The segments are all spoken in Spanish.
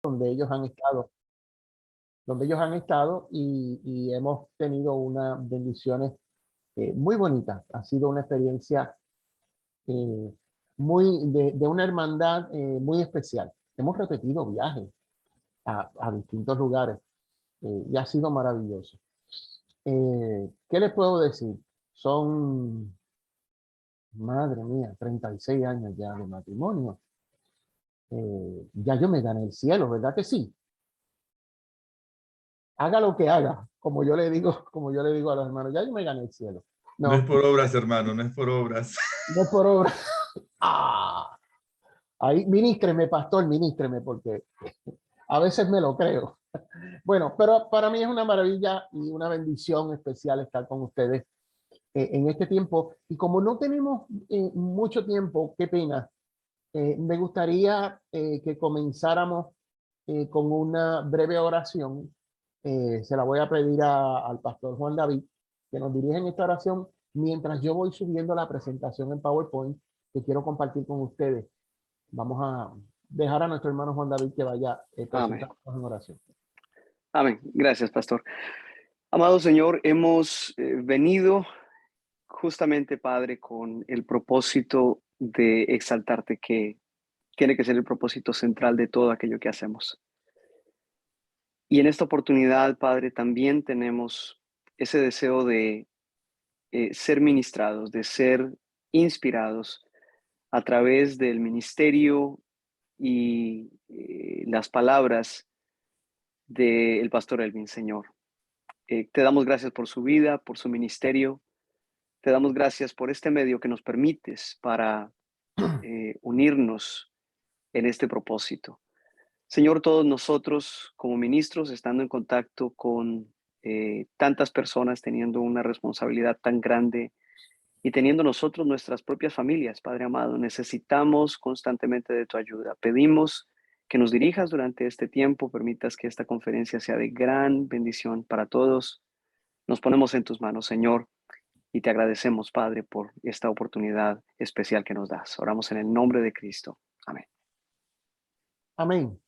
donde ellos han estado, y hemos tenido unas bendiciones muy bonitas. Ha sido una experiencia eh, de una hermandad muy especial. Hemos repetido viajes a distintos lugares y ha sido maravilloso. ¿Qué les puedo decir? Son, madre mía, 36 años ya de matrimonio. Ya yo me gané el cielo, ¿verdad que sí? Haga lo que haga, como yo le digo a los hermanos, ya yo me gané el cielo. No es No, por obras, hermano, no es por obras. no es por obra. Ah, ahí, ministreme, pastor, ministreme, porque a veces me lo creo. Bueno, pero para mí es una maravilla y una bendición especial estar con ustedes en este tiempo. Y como no tenemos mucho tiempo, qué pena, me gustaría que comenzáramos con una breve oración. Se la voy a pedir al pastor Juan David que nos dirija en esta oración mientras yo voy subiendo la presentación en PowerPoint que quiero compartir con ustedes. Vamos a dejar a nuestro hermano Juan David que vaya Amén. presentándonos en oración. Amén. Gracias, pastor. Amado Señor, hemos venido justamente, Padre, con el propósito de exaltarte, que tiene que ser el propósito central de todo aquello que hacemos. Y en esta oportunidad, Padre, también tenemos ese deseo de ser ministrados, de ser inspirados a través del ministerio y las palabras del pastor Elvin, Señor. Te damos gracias por su vida, por su ministerio. Te damos gracias por este medio que nos permites para unirnos en este propósito. Señor, todos nosotros como ministros, estando en contacto con tantas personas, teniendo una responsabilidad tan grande y teniendo nosotros nuestras propias familias, Padre amado, necesitamos constantemente de tu ayuda. Pedimos que nos dirijas durante este tiempo, permitas que esta conferencia sea de gran bendición para todos. Nos ponemos en tus manos, Señor, y te agradecemos, Padre, por esta oportunidad especial que nos das. Oramos en el nombre de Cristo. Amén. Amén.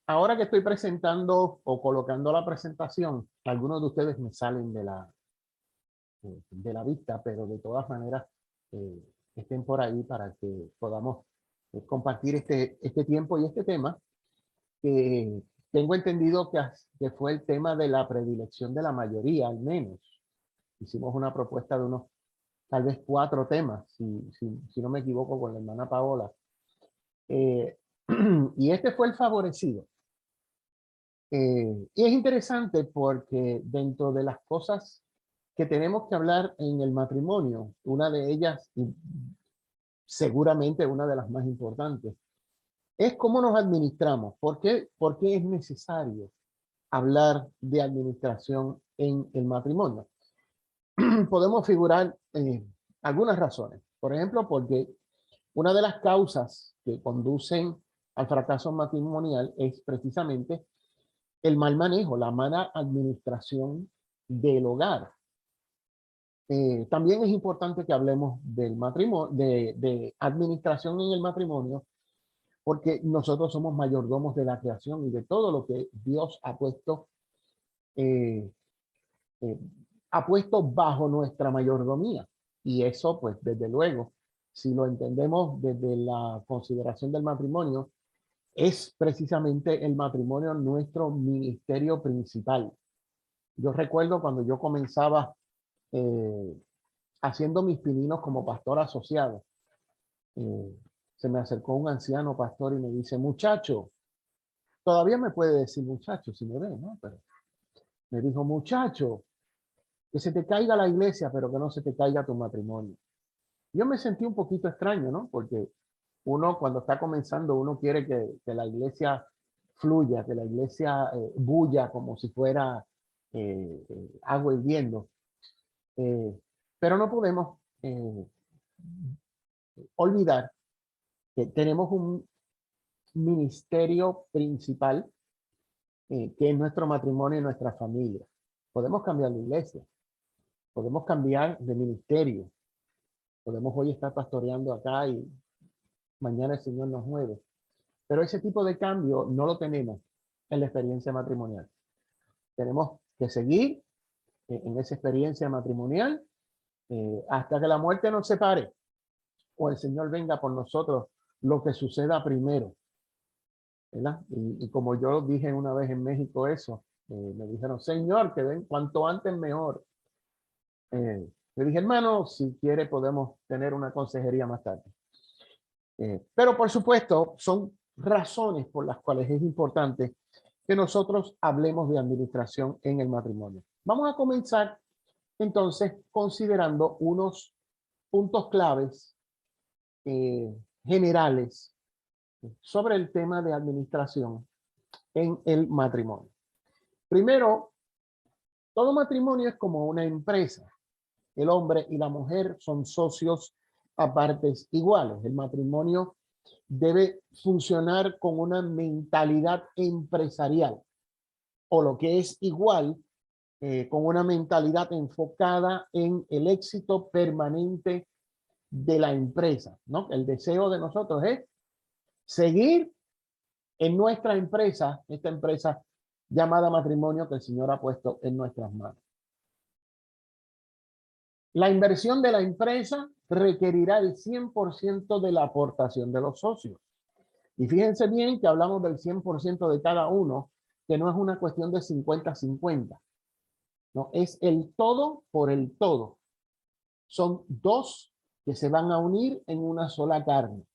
Ahora que estoy presentando o colocando la presentación, algunos de ustedes me salen de la vista, pero de todas maneras eh, estén por ahí para que podamos compartir este tiempo y este tema que tengo entendido que fue el tema de la predilección de la mayoría, al menos. Hicimos una propuesta de unos tal vez 4 temas, si no me equivoco, con la hermana Paola. Eh, y este fue el favorecido. Y es interesante porque dentro de las cosas que tenemos que hablar en el matrimonio, una de ellas, y seguramente una de las más importantes, es cómo nos administramos. ¿Por qué es necesario hablar de administración en el matrimonio? Podemos figurar algunas razones. Por ejemplo, porque una de las causas que conducen al fracaso matrimonial es precisamente el mal manejo, la mala administración del hogar. También es importante que hablemos del matrimonio, de administración en el matrimonio, porque nosotros somos mayordomos de la creación y de todo lo que Dios eh, eh, ha puesto bajo nuestra mayordomía. Y eso, pues, desde luego, si lo entendemos desde la consideración del matrimonio, es precisamente el matrimonio nuestro ministerio principal. Yo recuerdo cuando yo comenzaba eh, haciendo mis pininos como pastor asociado, eh, se me acercó un anciano pastor y me dice, muchacho, todavía me puede decir muchacho si me ve, ¿no? Pero me dijo, muchacho, que se te caiga la iglesia, pero que no se te caiga tu matrimonio. Yo me sentí un poquito extraño, ¿no? Porque uno cuando está comenzando, uno quiere que la iglesia fluya, que la iglesia bulla como si fuera agua hirviendo. Pero no podemos olvidar que tenemos un ministerio principal que es nuestro matrimonio y nuestra familia. Podemos cambiar de iglesia, podemos cambiar de ministerio, podemos hoy estar pastoreando acá y mañana el Señor nos mueve. Pero ese tipo de cambio no lo tenemos en la experiencia matrimonial. Tenemos que seguir en esa experiencia matrimonial hasta que la muerte nos separe o el Señor venga por nosotros, lo que suceda primero, ¿verdad? Y como yo dije una vez en México eso, me dijeron, Señor, que ven cuanto antes mejor. Le dije, hermano, si quiere podemos tener una consejería más tarde. Pero por supuesto, son razones por las cuales es importante que nosotros hablemos de administración en el matrimonio. Vamos a comenzar entonces considerando unos puntos claves generales sobre el tema de administración en el matrimonio. Primero, todo matrimonio es como una empresa. El hombre y la mujer son socios a partes iguales. El matrimonio debe funcionar con una mentalidad empresarial, o lo que es igual, con una mentalidad enfocada en el éxito permanente de la empresa, ¿no? El deseo de nosotros es seguir en nuestra empresa, esta empresa llamada matrimonio que el Señor ha puesto en nuestras manos. La inversión de la empresa requerirá el 100% de la aportación de los socios. Y fíjense bien que hablamos del 100% de cada uno, que no es una cuestión de 50-50. No, es el todo por el todo. Son dos que se van a unir en una sola carne.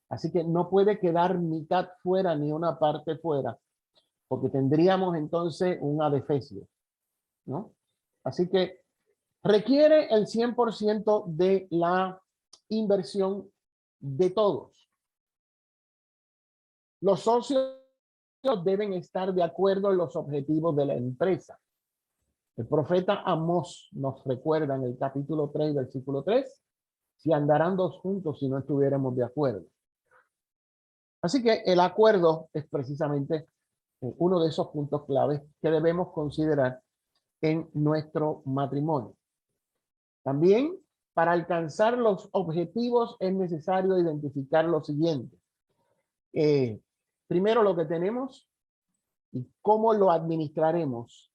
Así que no puede quedar mitad fuera ni una parte fuera, porque tendríamos entonces un adefesio, ¿no? Así que requiere el 100% de la inversión de todos. Los socios deben estar de acuerdo en los objetivos de la empresa. El profeta Amós nos recuerda en el capítulo 3, versículo 3, si andarán dos juntos si no estuviéramos de acuerdo. Así que el acuerdo es precisamente uno de esos puntos claves que debemos considerar en nuestro matrimonio. También, para alcanzar los objetivos es necesario identificar lo siguiente. Primero lo que tenemos y cómo lo administraremos.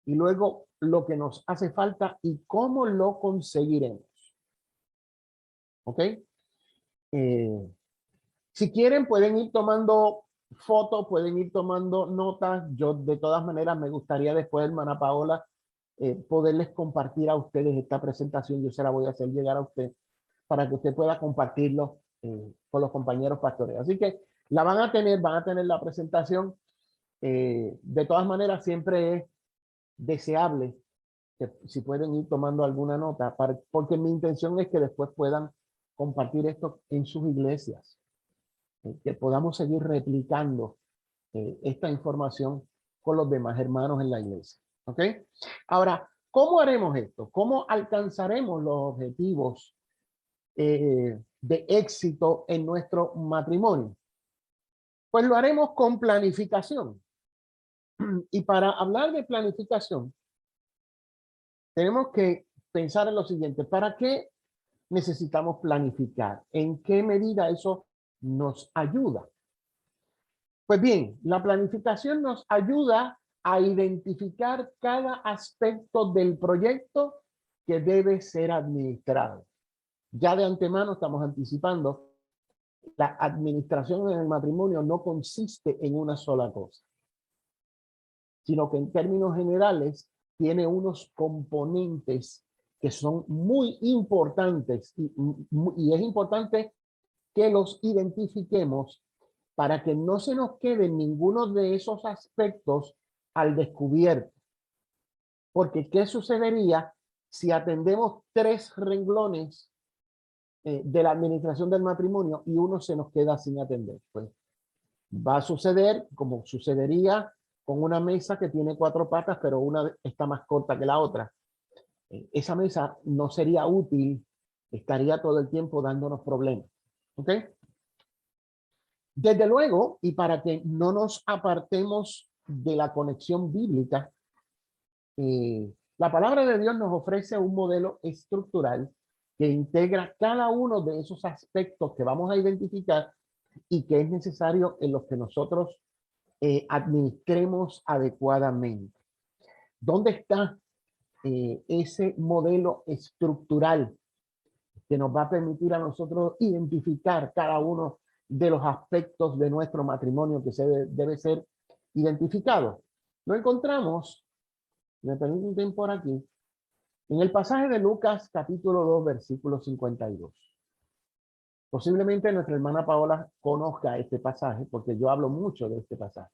Y luego lo que nos hace falta y cómo lo conseguiremos. ¿Ok? Si quieren pueden ir tomando fotos, pueden ir tomando notas. Yo de todas maneras me gustaría después, hermana Paola, poderles compartir a ustedes esta presentación. Yo se la voy a hacer llegar a usted para que usted pueda compartirlo con los compañeros pastores. Así que la van a tener la presentación. De todas maneras, siempre es deseable que si pueden ir tomando alguna nota, porque mi intención es que después puedan compartir esto en sus iglesias, que podamos seguir replicando esta información con los demás hermanos en la iglesia. ¿Ok? Ahora, ¿cómo haremos esto? ¿Cómo alcanzaremos los objetivos de éxito en nuestro matrimonio? Pues lo haremos con planificación. Y para hablar de planificación, tenemos que pensar en lo siguiente. ¿Para qué necesitamos planificar? ¿En qué medida eso nos ayuda? Pues bien, la planificación nos ayuda a identificar cada aspecto del proyecto que debe ser administrado. Ya de antemano estamos anticipando, la administración en el matrimonio no consiste en una sola cosa, sino que en términos generales tiene unos componentes que son muy importantes y es importante que los identifiquemos para que no se nos quede ninguno de esos aspectos al descubierto. Porque ¿qué sucedería si atendemos 3 renglones de la administración del matrimonio y uno se nos queda sin atender? Pues va a suceder como sucedería con una mesa que tiene 4 patas, pero una está más corta que la otra. Esa mesa no sería útil, estaría todo el tiempo dándonos problemas. ¿Ok? Desde luego, y para que no nos apartemos de la conexión bíblica, la palabra de Dios nos ofrece un modelo estructural que integra cada uno de esos aspectos que vamos a identificar y que es necesario en los que nosotros administremos adecuadamente. ¿Dónde está ese modelo estructural que nos va a permitir a nosotros identificar cada uno de los aspectos de nuestro matrimonio que debe ser identificado? Lo encontramos, me permiten por aquí, en el pasaje de Lucas capítulo 2, versículo 52. Posiblemente nuestra hermana Paola conozca este pasaje porque yo hablo mucho de este pasaje.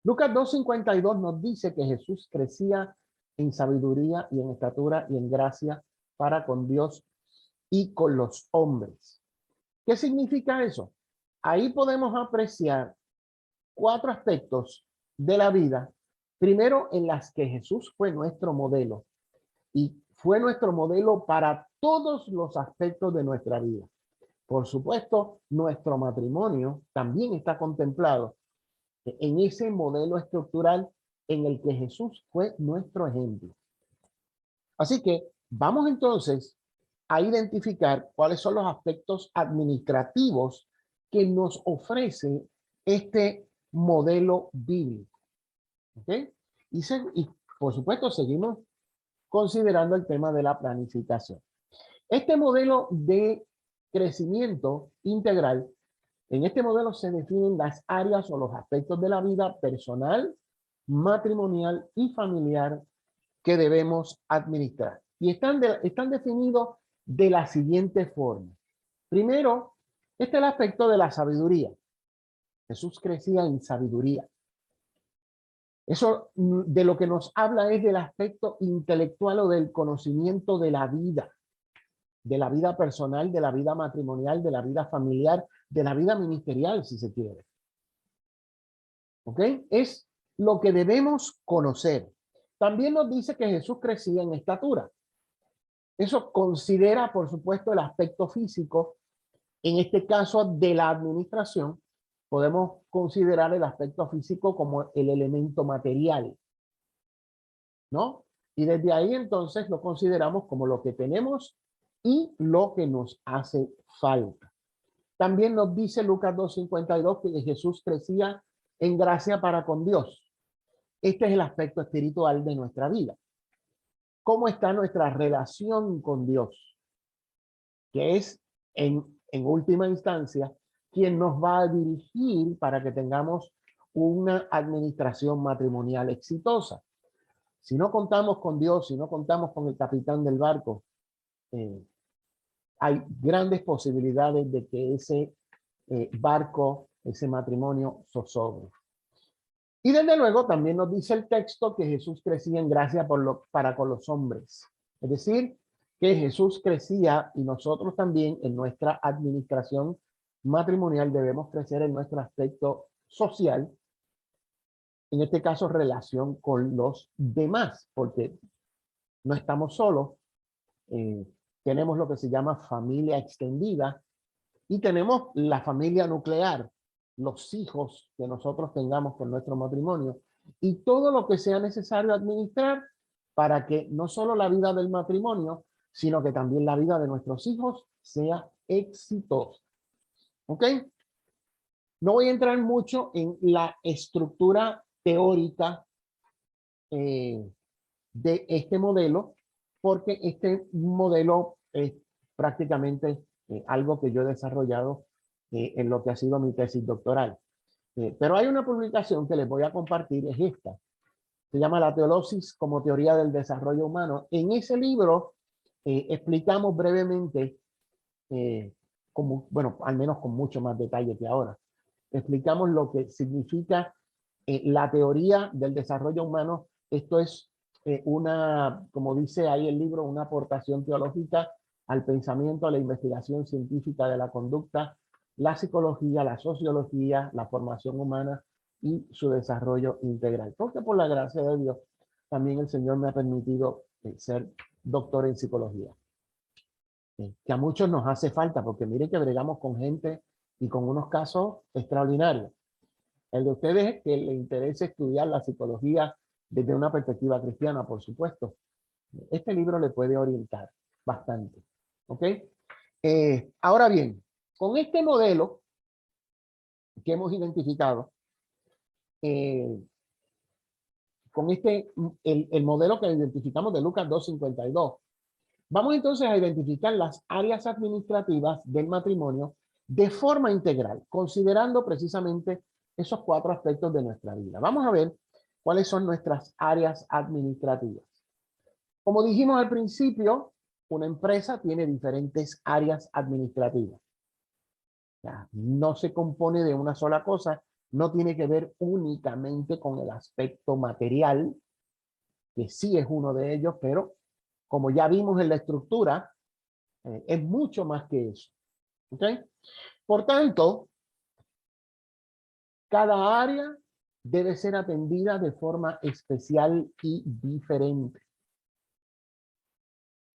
Lucas 2:52 nos dice que Jesús crecía en sabiduría y en estatura y en gracia para con Dios y con los hombres. ¿Qué significa eso? Ahí podemos apreciar 4 aspectos de la vida. Primero, en las que Jesús fue nuestro modelo y fue nuestro modelo para todos los aspectos de nuestra vida. Por supuesto, nuestro matrimonio también está contemplado en ese modelo estructural en el que Jesús fue nuestro ejemplo. Así que vamos entonces a identificar cuáles son los aspectos administrativos que nos ofrece este modelo bíblico. ¿Ok? Y por supuesto seguimos considerando el tema de la planificación. Este modelo de crecimiento integral, en este modelo se definen las áreas o los aspectos de la vida personal, matrimonial y familiar que debemos administrar. Y están definidos de la siguiente forma. Primero, este es el aspecto de la sabiduría. Jesús crecía en sabiduría. Eso de lo que nos habla es del aspecto intelectual o del conocimiento de la vida personal, de la vida matrimonial, de la vida familiar, de la vida ministerial, si se quiere. ¿Ok? Es lo que debemos conocer. También nos dice que Jesús crecía en estatura. Eso considera, por supuesto, el aspecto físico. En este caso de la administración, podemos considerar el aspecto físico como el elemento material, ¿no? Y desde ahí entonces lo consideramos como lo que tenemos y lo que nos hace falta. También nos dice Lucas 2:52 que Jesús crecía en gracia para con Dios. Este es el aspecto espiritual de nuestra vida. ¿Cómo está nuestra relación con Dios? Que es, en última instancia, quien nos va a dirigir para que tengamos una administración matrimonial exitosa. Si no contamos con Dios, si no contamos con el capitán del barco, hay grandes posibilidades de que ese barco, ese matrimonio zozobre. Y desde luego también nos dice el texto que Jesús crecía en gracia para con los hombres. Es decir, que Jesús crecía y nosotros también en nuestra administración matrimonial debemos crecer en nuestro aspecto social, en este caso relación con los demás, porque no estamos solos, tenemos lo que se llama familia extendida y tenemos la familia nuclear, los hijos que nosotros tengamos con nuestro matrimonio y todo lo que sea necesario administrar para que no solo la vida del matrimonio, sino que también la vida de nuestros hijos sea exitosa. ¿Ok? No voy a entrar mucho en la estructura teórica de este modelo, porque este modelo es prácticamente algo que yo he desarrollado en lo que ha sido mi tesis doctoral. Pero hay una publicación que les voy a compartir, es esta. Se llama La Teolosis como Teoría del Desarrollo Humano. En ese libro explicamos brevemente, bueno, al menos con mucho más detalle que ahora, explicamos lo que significa la teoría del desarrollo humano. Esto es como dice ahí el libro, una aportación teológica al pensamiento, a la investigación científica de la conducta, la psicología, la sociología, la formación humana y su desarrollo integral. Porque por la gracia de Dios, también el Señor me ha permitido ser doctor en psicología. Que a muchos nos hace falta, porque mire que bregamos con gente y con unos casos extraordinarios. El de ustedes que les interese estudiar la psicología desde una perspectiva cristiana, por supuesto, este libro le puede orientar bastante. ¿Ok? Ahora bien, con este modelo que hemos identificado, con el modelo que identificamos de Lucas 2:52. Vamos entonces a identificar las áreas administrativas del matrimonio de forma integral, considerando precisamente esos 4 aspectos de nuestra vida. Vamos a ver cuáles son nuestras áreas administrativas. Como dijimos al principio, una empresa tiene diferentes áreas administrativas. Ya, no se compone de una sola cosa, no tiene que ver únicamente con el aspecto material, que sí es uno de ellos, pero como ya vimos en la estructura, es mucho más que eso. ¿Ok? Por tanto, cada área debe ser atendida de forma especial y diferente.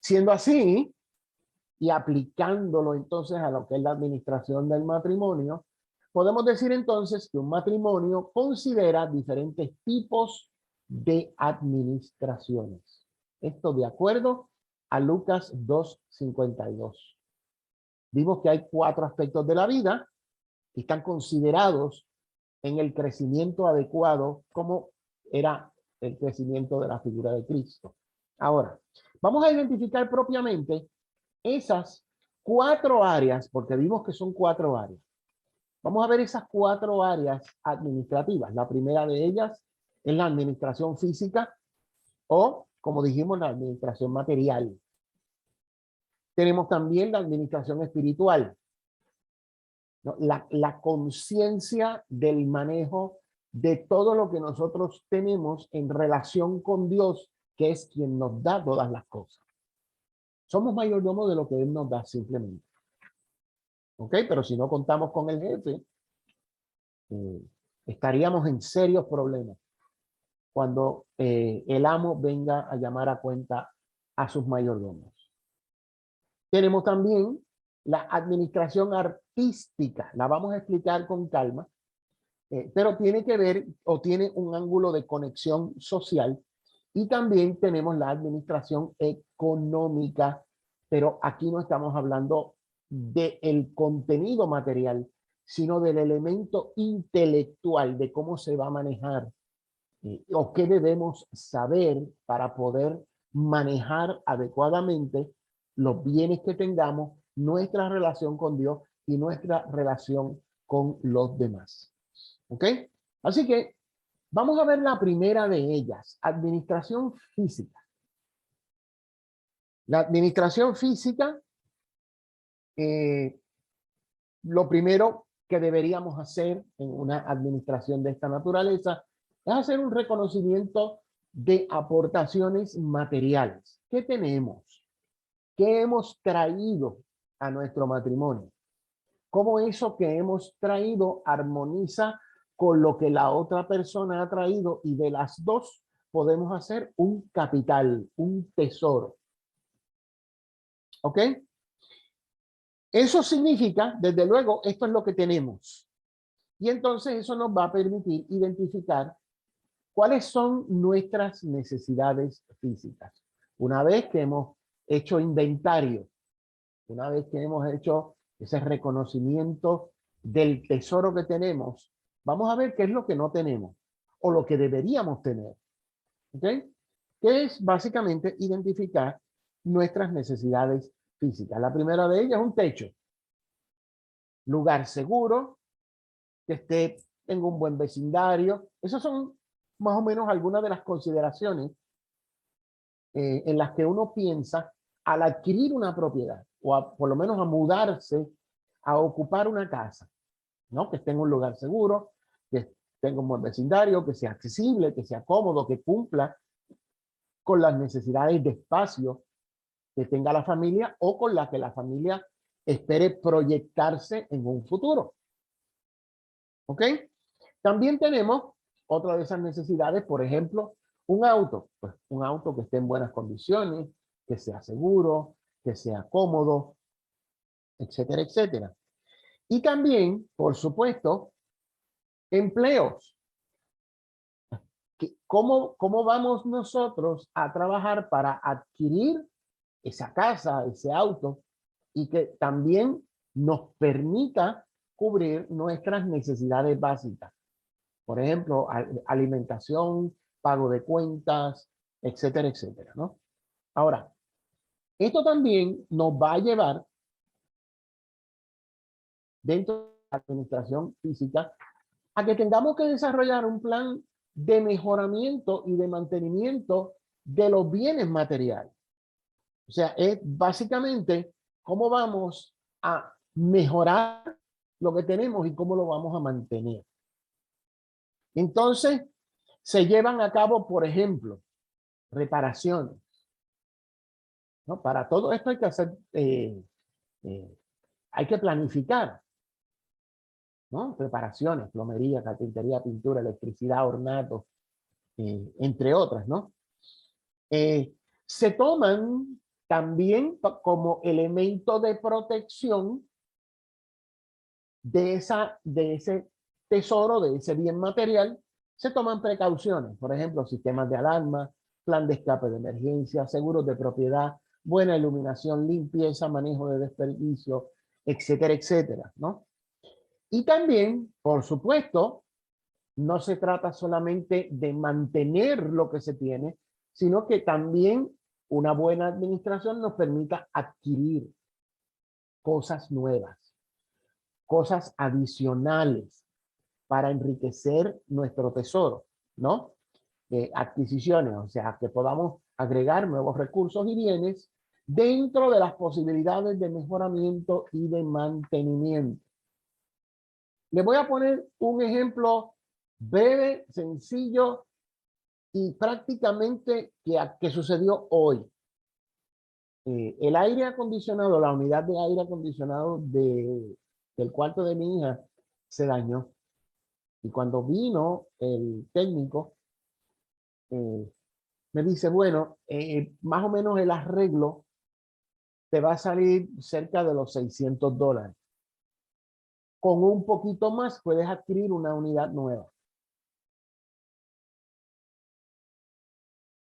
Siendo así, y aplicándolo entonces a lo que es la administración del matrimonio, podemos decir entonces que un matrimonio considera diferentes tipos de administraciones. Esto de acuerdo a Lucas 2:52. Vimos que hay 4 aspectos de la vida que están considerados en el crecimiento adecuado, como era el crecimiento de la figura de Cristo. Ahora, vamos a identificar propiamente esas 4 áreas, porque vimos que son 4 áreas. Vamos a ver esas 4 áreas administrativas. La primera de ellas es la administración física o, como dijimos, la administración material. Tenemos también la administración espiritual, ¿no? La conciencia del manejo de todo lo que nosotros tenemos en relación con Dios, que es quien nos da todas las cosas. Somos mayordomos de lo que Él nos da simplemente. ¿Ok? Pero si no contamos con el jefe, estaríamos en serios problemas cuando el amo venga a llamar a cuenta a sus mayordomos. Tenemos también la administración artística. La vamos a explicar con calma, pero tiene que ver o tiene un ángulo de conexión social. Y también tenemos la administración económica, pero aquí no estamos hablando del contenido material, sino del elemento intelectual de cómo se va a manejar o qué debemos saber para poder manejar adecuadamente los bienes que tengamos, nuestra relación con Dios y nuestra relación con los demás. ¿Ok? Así que vamos a ver la primera de ellas, administración física. La administración física, lo primero que deberíamos hacer en una administración de esta naturaleza es hacer un reconocimiento de aportaciones materiales. ¿Qué tenemos? ¿Qué hemos traído a nuestro matrimonio? ¿Cómo eso que hemos traído armoniza con lo que la otra persona ha traído? Y de las dos podemos hacer un capital, un tesoro. ¿Ok? Eso significa, desde luego, esto es lo que tenemos. Y entonces eso nos va a permitir identificar cuáles son nuestras necesidades físicas. Una vez que hemos hecho inventario, una vez que hemos hecho ese reconocimiento del tesoro que tenemos, vamos a ver qué es lo que no tenemos o lo que deberíamos tener. ¿Ok? Que es básicamente identificar nuestras necesidades físicas. La primera de ellas es un techo, lugar seguro, que esté en un buen vecindario. Esas son más o menos algunas de las consideraciones en las que uno piensa al adquirir una propiedad o por lo menos a mudarse a ocupar una casa, ¿no? Que esté en un lugar seguro, que tenga un buen vecindario, que sea accesible, que sea cómodo, que cumpla con las necesidades de espacio que tenga la familia o con la que la familia espere proyectarse en un futuro. ¿Ok? También tenemos otra de esas necesidades, por ejemplo, un auto. Pues un auto que esté en buenas condiciones, que sea seguro, que sea cómodo, etcétera, etcétera. Y también, por supuesto, empleos. ¿Cómo vamos nosotros a trabajar para adquirir esa casa, ese auto, y que también nos permita cubrir nuestras necesidades básicas? Por ejemplo, alimentación, pago de cuentas, etcétera, etcétera, ¿no? Ahora, esto también nos va a llevar dentro de la administración física a que tengamos que desarrollar un plan de mejoramiento y de mantenimiento de los bienes materiales. O sea, es básicamente cómo vamos a mejorar lo que tenemos y cómo lo vamos a mantener. Entonces, se llevan a cabo, por ejemplo, reparaciones, ¿no? Para todo esto hay que hacer, hay que planificar, ¿no? Reparaciones, plomería, carpintería, pintura, electricidad, ornato, entre otras, ¿no? Se toman también como elemento de protección de ese tesoro, de ese bien material, se toman precauciones, por ejemplo, sistemas de alarma, plan de escape de emergencia, seguros de propiedad, buena iluminación, limpieza, manejo de desperdicio, etcétera, etcétera, ¿no? Y también, por supuesto, no se trata solamente de mantener lo que se tiene, sino que también una buena administración nos permita adquirir cosas nuevas, cosas adicionales para enriquecer nuestro tesoro, ¿no? Adquisiciones, o sea, que podamos agregar nuevos recursos y bienes dentro de las posibilidades de mejoramiento y de mantenimiento. Le voy a poner un ejemplo breve, sencillo y prácticamente que sucedió hoy. El aire acondicionado, la unidad de aire acondicionado del cuarto de mi hija se dañó. Y cuando vino el técnico, me dice, bueno, más o menos el arreglo te va a salir cerca de los $600. Con un poquito más puedes adquirir una unidad nueva.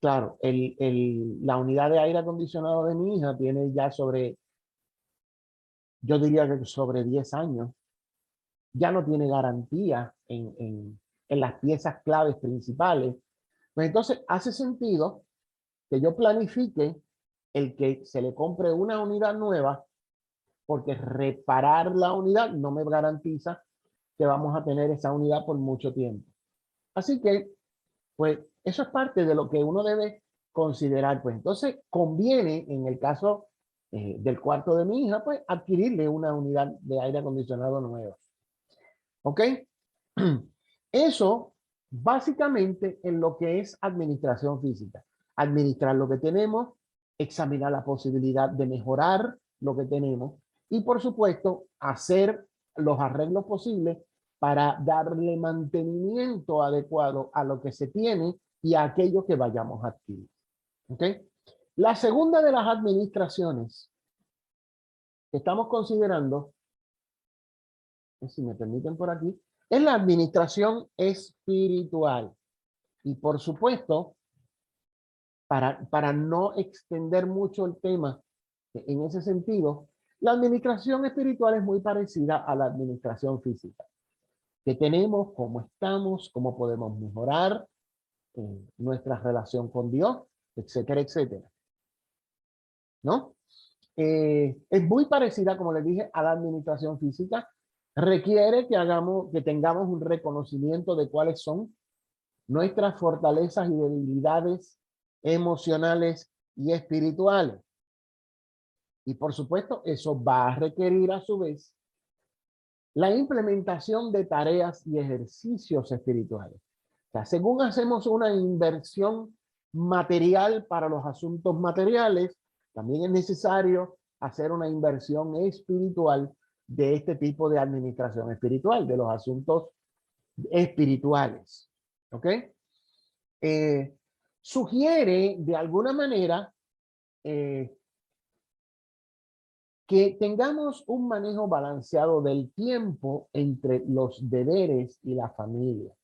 Claro, la unidad de aire acondicionado de mi hija tiene ya yo diría que sobre 10 años. Ya no tiene garantía en las piezas claves principales. Pues entonces hace sentido que yo planifique el que se le compre una unidad nueva, porque reparar la unidad no me garantiza que vamos a tener esa unidad por mucho tiempo. Así que, pues, eso es parte de lo que uno debe considerar. Pues entonces conviene, en el caso del cuarto de mi hija, pues adquirirle una unidad de aire acondicionado nueva. ¿Ok? Eso básicamente en lo que es administración física. Administrar lo que tenemos, examinar la posibilidad de mejorar lo que tenemos y por supuesto hacer los arreglos posibles para darle mantenimiento adecuado a lo que se tiene y a aquello que vayamos a adquirir. ¿Ok? La segunda de las administraciones que estamos considerando, si me permiten por aquí, es la administración espiritual. Y por supuesto, para no extender mucho el tema en ese sentido, la administración espiritual es muy parecida a la administración física. ¿Qué tenemos? ¿Cómo estamos? ¿Cómo podemos mejorar nuestra relación con Dios? Etcétera, etcétera. ¿No? Es muy parecida, como les dije, a la administración física. Requiere que tengamos un reconocimiento de cuáles son nuestras fortalezas y debilidades emocionales y espirituales. Y por supuesto, eso va a requerir a su vez la implementación de tareas y ejercicios espirituales. O sea, según hacemos una inversión material para los asuntos materiales, también es necesario hacer una inversión espiritual de este tipo de administración espiritual, de los asuntos espirituales. ¿Ok? Sugiere de alguna manera que tengamos un manejo balanceado del tiempo entre los deberes y la familia.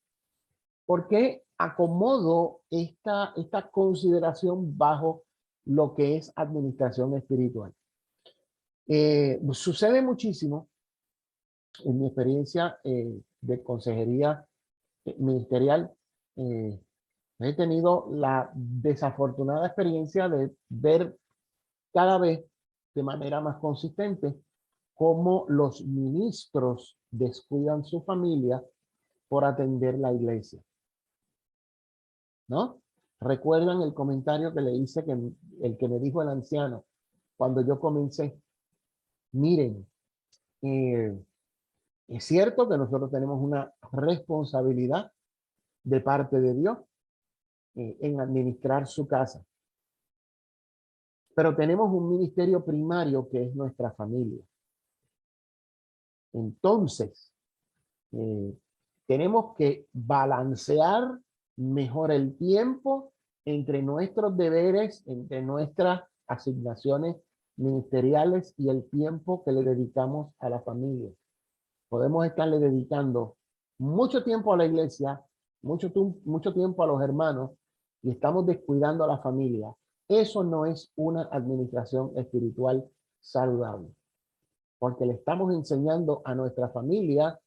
¿Por qué acomodo esta consideración bajo lo que es administración espiritual? Sucede muchísimo en mi experiencia de consejería ministerial, he tenido la desafortunada experiencia de ver cada vez de manera más consistente cómo los ministros descuidan su familia por atender la iglesia, ¿no? ¿Recuerdan el comentario que le hice, que el que me dijo el anciano cuando yo comencé? Miren, es cierto que nosotros tenemos una responsabilidad de parte de Dios en administrar su casa, pero tenemos un ministerio primario que es nuestra familia. Entonces, tenemos que balancear mejor el tiempo entre nuestros deberes, entre nuestras asignaciones ministeriales y el tiempo que le dedicamos a la familia. Podemos estarle dedicando mucho tiempo a la iglesia, mucho tiempo a los hermanos, y estamos descuidando a la familia. Eso no es una administración espiritual saludable, porque le estamos enseñando a nuestra familia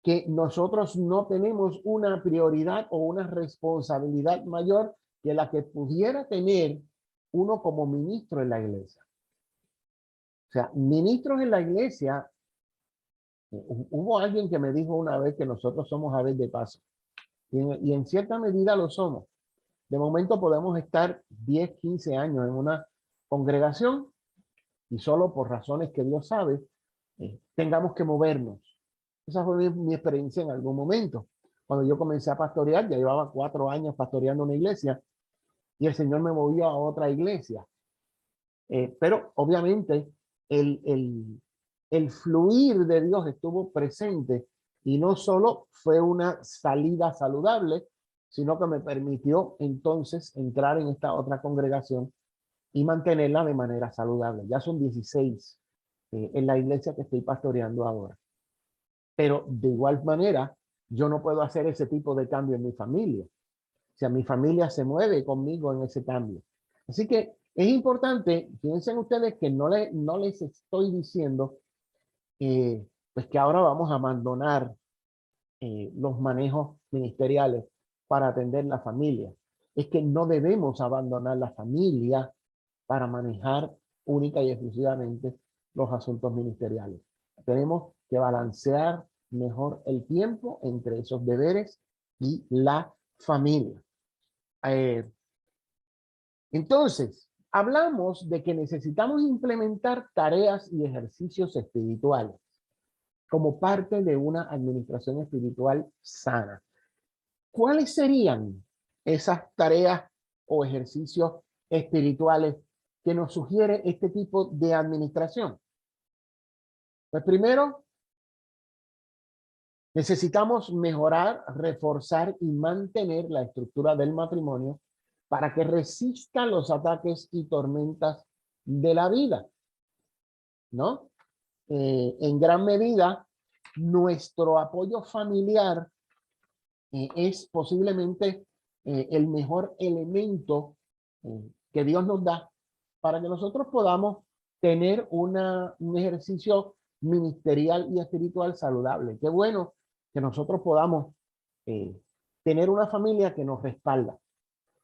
que nosotros no tenemos una prioridad o una responsabilidad mayor que la que pudiera tener uno como ministro en la iglesia. O sea, ministros en la iglesia, hubo alguien que me dijo una vez que nosotros somos aves de paso, y en cierta medida lo somos. De momento podemos estar 10, 15 años en una congregación y solo por razones que Dios sabe, tengamos que movernos. Esa fue mi experiencia en algún momento. Cuando yo comencé a pastorear, ya llevaba 4 años pastoreando una iglesia y el Señor me movió a otra iglesia. Pero obviamente el fluir de Dios estuvo presente y no solo fue una salida saludable, sino que me permitió entonces entrar en esta otra congregación y mantenerla de manera saludable. Ya son 16 en la iglesia que estoy pastoreando ahora. Pero de igual manera, yo no puedo hacer ese tipo de cambio en mi familia. O sea, mi familia se mueve conmigo en ese cambio. Así que es importante, piensen ustedes que no les estoy diciendo pues que ahora vamos a abandonar los manejos ministeriales para atender la familia. Es que no debemos abandonar la familia para manejar única y exclusivamente los asuntos ministeriales. Tenemos que balancear mejor el tiempo entre esos deberes y la familia. Entonces, hablamos de que necesitamos implementar tareas y ejercicios espirituales como parte de una administración espiritual sana. ¿Cuáles serían esas tareas o ejercicios espirituales que nos sugiere este tipo de administración? Pues primero, necesitamos mejorar, reforzar y mantener la estructura del matrimonio para que resista los ataques y tormentas de la vida, ¿no? En gran medida, nuestro apoyo familiar es posiblemente el mejor elemento que Dios nos da para que nosotros podamos tener un ejercicio ministerial y espiritual saludable. Qué bueno que nosotros podamos tener una familia que nos respalda.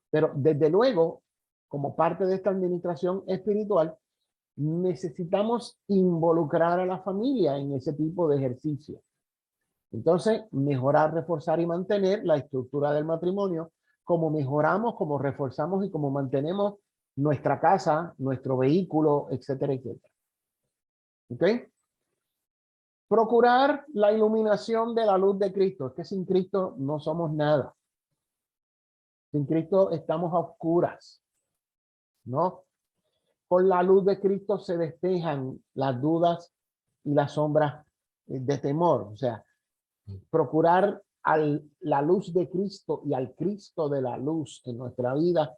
Pero desde luego, como parte de esta administración espiritual, necesitamos involucrar a la familia en ese tipo de ejercicio. Entonces, mejorar, reforzar y mantener la estructura del matrimonio, como mejoramos, como reforzamos y como mantenemos nuestra casa, nuestro vehículo, etcétera, etcétera. ¿Ok? Procurar la iluminación de la luz de Cristo. Es que sin Cristo no somos nada. Sin Cristo estamos a oscuras, ¿no? Con la luz de Cristo se despejan las dudas y las sombras de temor. O sea, procurar la luz de Cristo y al Cristo de la luz en nuestra vida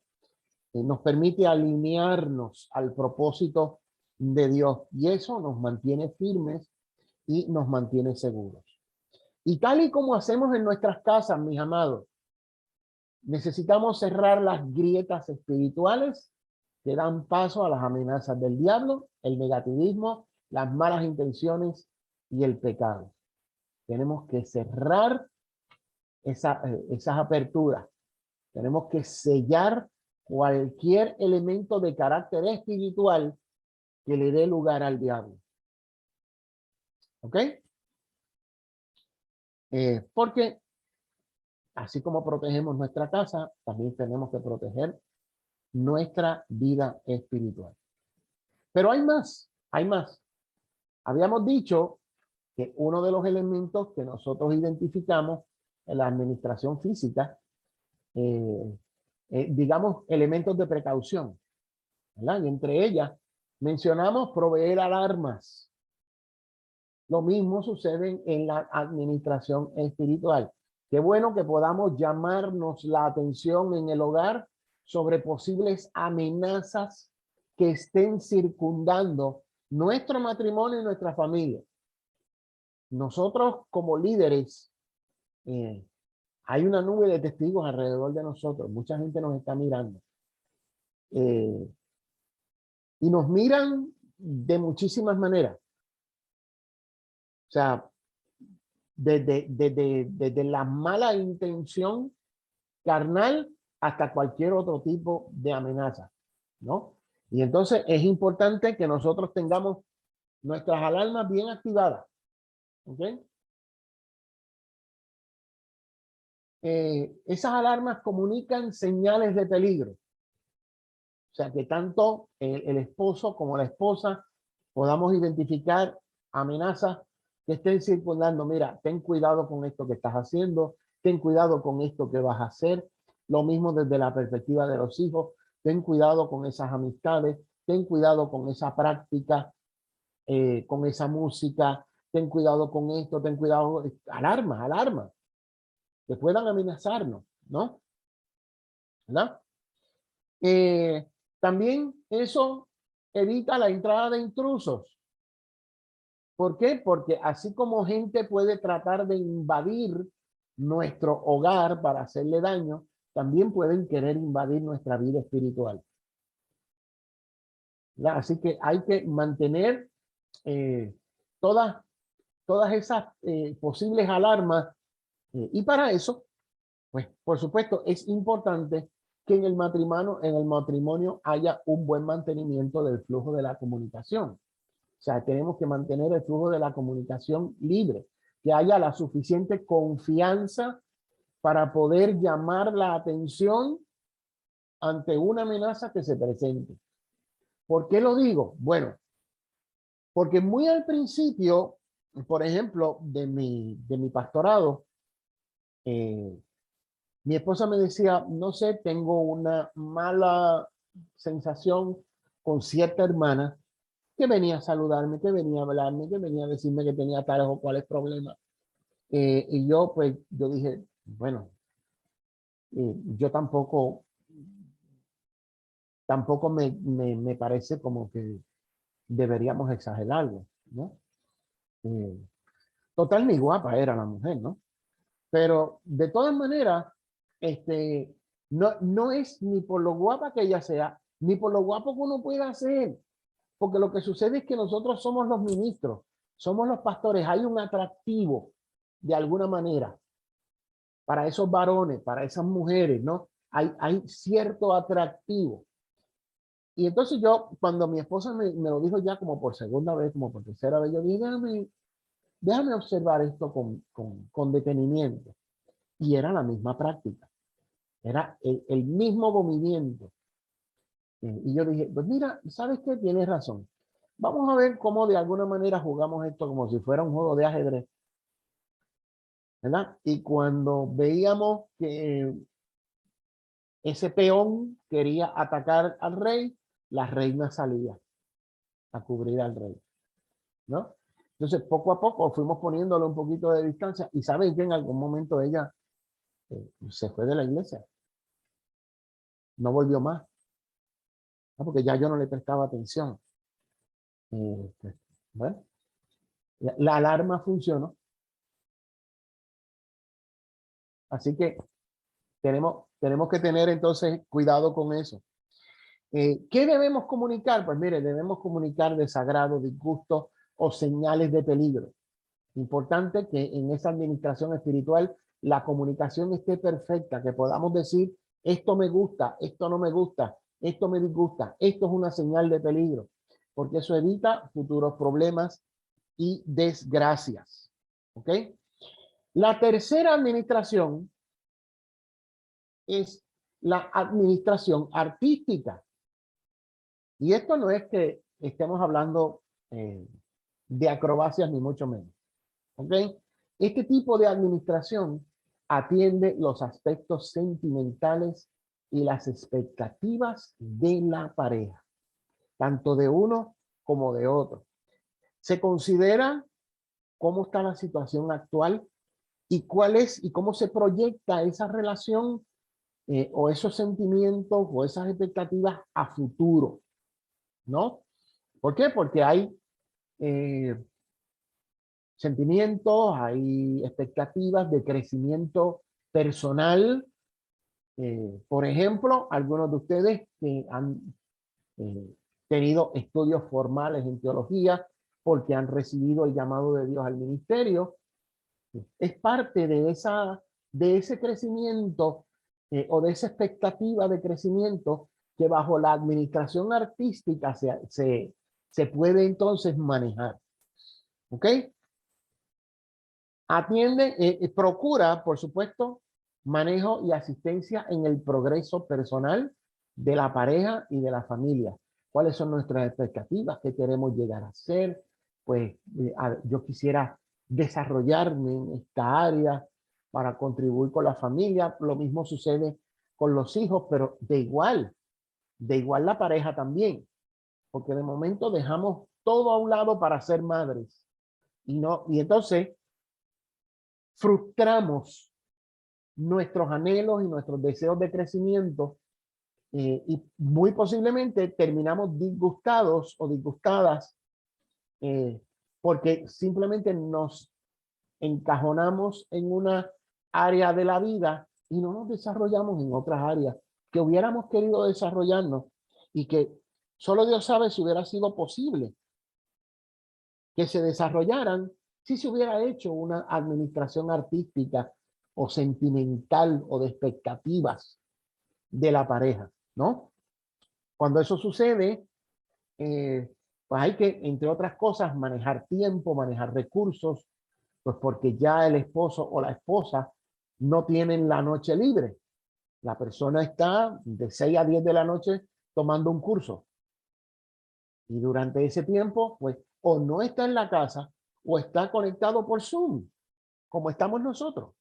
nos permite alinearnos al propósito de Dios. Y eso nos mantiene firmes y nos mantiene seguros. Y tal y como hacemos en nuestras casas, mis amados, necesitamos cerrar las grietas espirituales que dan paso a las amenazas del diablo, el negativismo, las malas intenciones y el pecado. Tenemos que cerrar esas aperturas. Tenemos que sellar cualquier elemento de carácter espiritual que le dé lugar al diablo. ¿Ok? Porque así como protegemos nuestra casa, también tenemos que proteger nuestra vida espiritual. Pero hay más, hay más. Habíamos dicho que uno de los elementos que nosotros identificamos en la administración física, digamos, elementos de precaución, ¿verdad? Y entre ellas mencionamos proveer alarmas. Lo mismo sucede en la administración espiritual. Qué bueno que podamos llamarnos la atención en el hogar sobre posibles amenazas que estén circundando nuestro matrimonio y nuestra familia. Nosotros como líderes, hay una nube de testigos alrededor de nosotros. Mucha gente nos está mirando. Y nos miran de muchísimas maneras. O sea, desde la mala intención carnal hasta cualquier otro tipo de amenaza, ¿no? Y entonces es importante que nosotros tengamos nuestras alarmas bien activadas, ¿ok? Esas alarmas comunican señales de peligro. O sea, que tanto el esposo como la esposa podamos identificar amenazas que estén circundando. Mira, ten cuidado con esto que estás haciendo, ten cuidado con esto que vas a hacer. Lo mismo desde la perspectiva de los hijos, ten cuidado con esas amistades, ten cuidado con esa práctica, con esa música, ten cuidado con esto, ten cuidado, alarmas, alarmas, que puedan amenazarnos, ¿no? ¿Verdad? También eso evita la entrada de intrusos. ¿Por qué? Porque así como gente puede tratar de invadir nuestro hogar para hacerle daño, también pueden querer invadir nuestra vida espiritual. ¿Verdad? Así que hay que mantener todas esas posibles alarmas y para eso, pues por supuesto es importante que en el matrimonio haya un buen mantenimiento del flujo de la comunicación. O sea, tenemos que mantener el flujo de la comunicación libre, que haya la suficiente confianza para poder llamar la atención ante una amenaza que se presente. ¿Por qué lo digo? Bueno, porque muy al principio, por ejemplo, de mi pastorado, mi esposa me decía, no sé, tengo una mala sensación con cierta hermana que venía a saludarme, que venía a hablarme, que venía a decirme que tenía tales o cuales problemas. Y yo, pues, yo dije, bueno, yo tampoco me parece como que deberíamos exagerarlo, ¿no? Eh, Total, ni guapa era la mujer, ¿no? Pero de todas maneras, no es ni por lo guapa que ella sea, ni por lo guapo que uno pueda ser, porque lo que sucede es que nosotros somos los ministros, somos los pastores, hay un atractivo de alguna manera para esos varones, para esas mujeres, ¿no? Hay cierto atractivo. Y entonces yo, cuando mi esposa me lo dijo ya como por segunda vez, como por tercera vez, yo dije, déjame observar esto con detenimiento. Y era la misma práctica, era el mismo movimiento. Y yo dije, pues mira, ¿sabes qué? Tienes razón. Vamos a ver cómo de alguna manera jugamos esto como si fuera un juego de ajedrez, ¿verdad? Y cuando veíamos que ese peón quería atacar al rey, la reina salía a cubrir al rey, ¿no? Entonces, poco a poco fuimos poniéndole un poquito de distancia y saben que en algún momento ella se fue de la iglesia, no volvió más, ¿no? Porque ya yo no le prestaba atención. Pues, bueno, la alarma funcionó, así que tenemos que tener entonces cuidado con eso. ¿Qué debemos comunicar? Pues mire, debemos comunicar desagrado, disgusto o señales de peligro. Importante que en esa administración espiritual la comunicación esté perfecta, que podamos decir, esto me gusta, esto no me gusta, esto me disgusta, esto es una señal de peligro, porque eso evita futuros problemas y desgracias. ¿Ok? La tercera administración es la administración artística. Y esto no es que estemos hablando de acrobacias ni mucho menos. ¿Ok? Este tipo de administración atiende los aspectos sentimentales y las expectativas de la pareja, tanto de uno como de otro. Se considera cómo está la situación actual y cuál es y cómo se proyecta esa relación o esos sentimientos o esas expectativas a futuro, ¿no? ¿Por qué? Porque hay sentimientos, hay expectativas de crecimiento personal. Por ejemplo, algunos de ustedes que han tenido estudios formales en teología porque han recibido el llamado de Dios al ministerio, es parte de ese crecimiento o de esa expectativa de crecimiento que bajo la administración artística se puede entonces manejar. ¿Ok? Atiende, procura, por supuesto, manejo y asistencia en el progreso personal de la pareja y de la familia. ¿Cuáles son nuestras expectativas? ¿Qué queremos llegar a ser? Pues yo quisiera desarrollarme en esta área para contribuir con la familia. Lo mismo sucede con los hijos, pero de igual la pareja también, porque de momento dejamos todo a un lado para ser madres y entonces frustramos nuestros anhelos y nuestros deseos de crecimiento y muy posiblemente terminamos disgustados o disgustadas porque simplemente nos encajonamos en una área de la vida y no nos desarrollamos en otras áreas que hubiéramos querido desarrollarnos y que solo Dios sabe si hubiera sido posible que se desarrollaran si se hubiera hecho una administración artística o sentimental o de expectativas de la pareja, ¿no? Cuando eso sucede, pues hay que, entre otras cosas, manejar tiempo, manejar recursos, pues porque ya el esposo o la esposa no tienen la noche libre. La persona está de 6 a 10 de la noche tomando un curso. Y durante ese tiempo, pues, o no está en la casa o está conectado por Zoom, como estamos nosotros,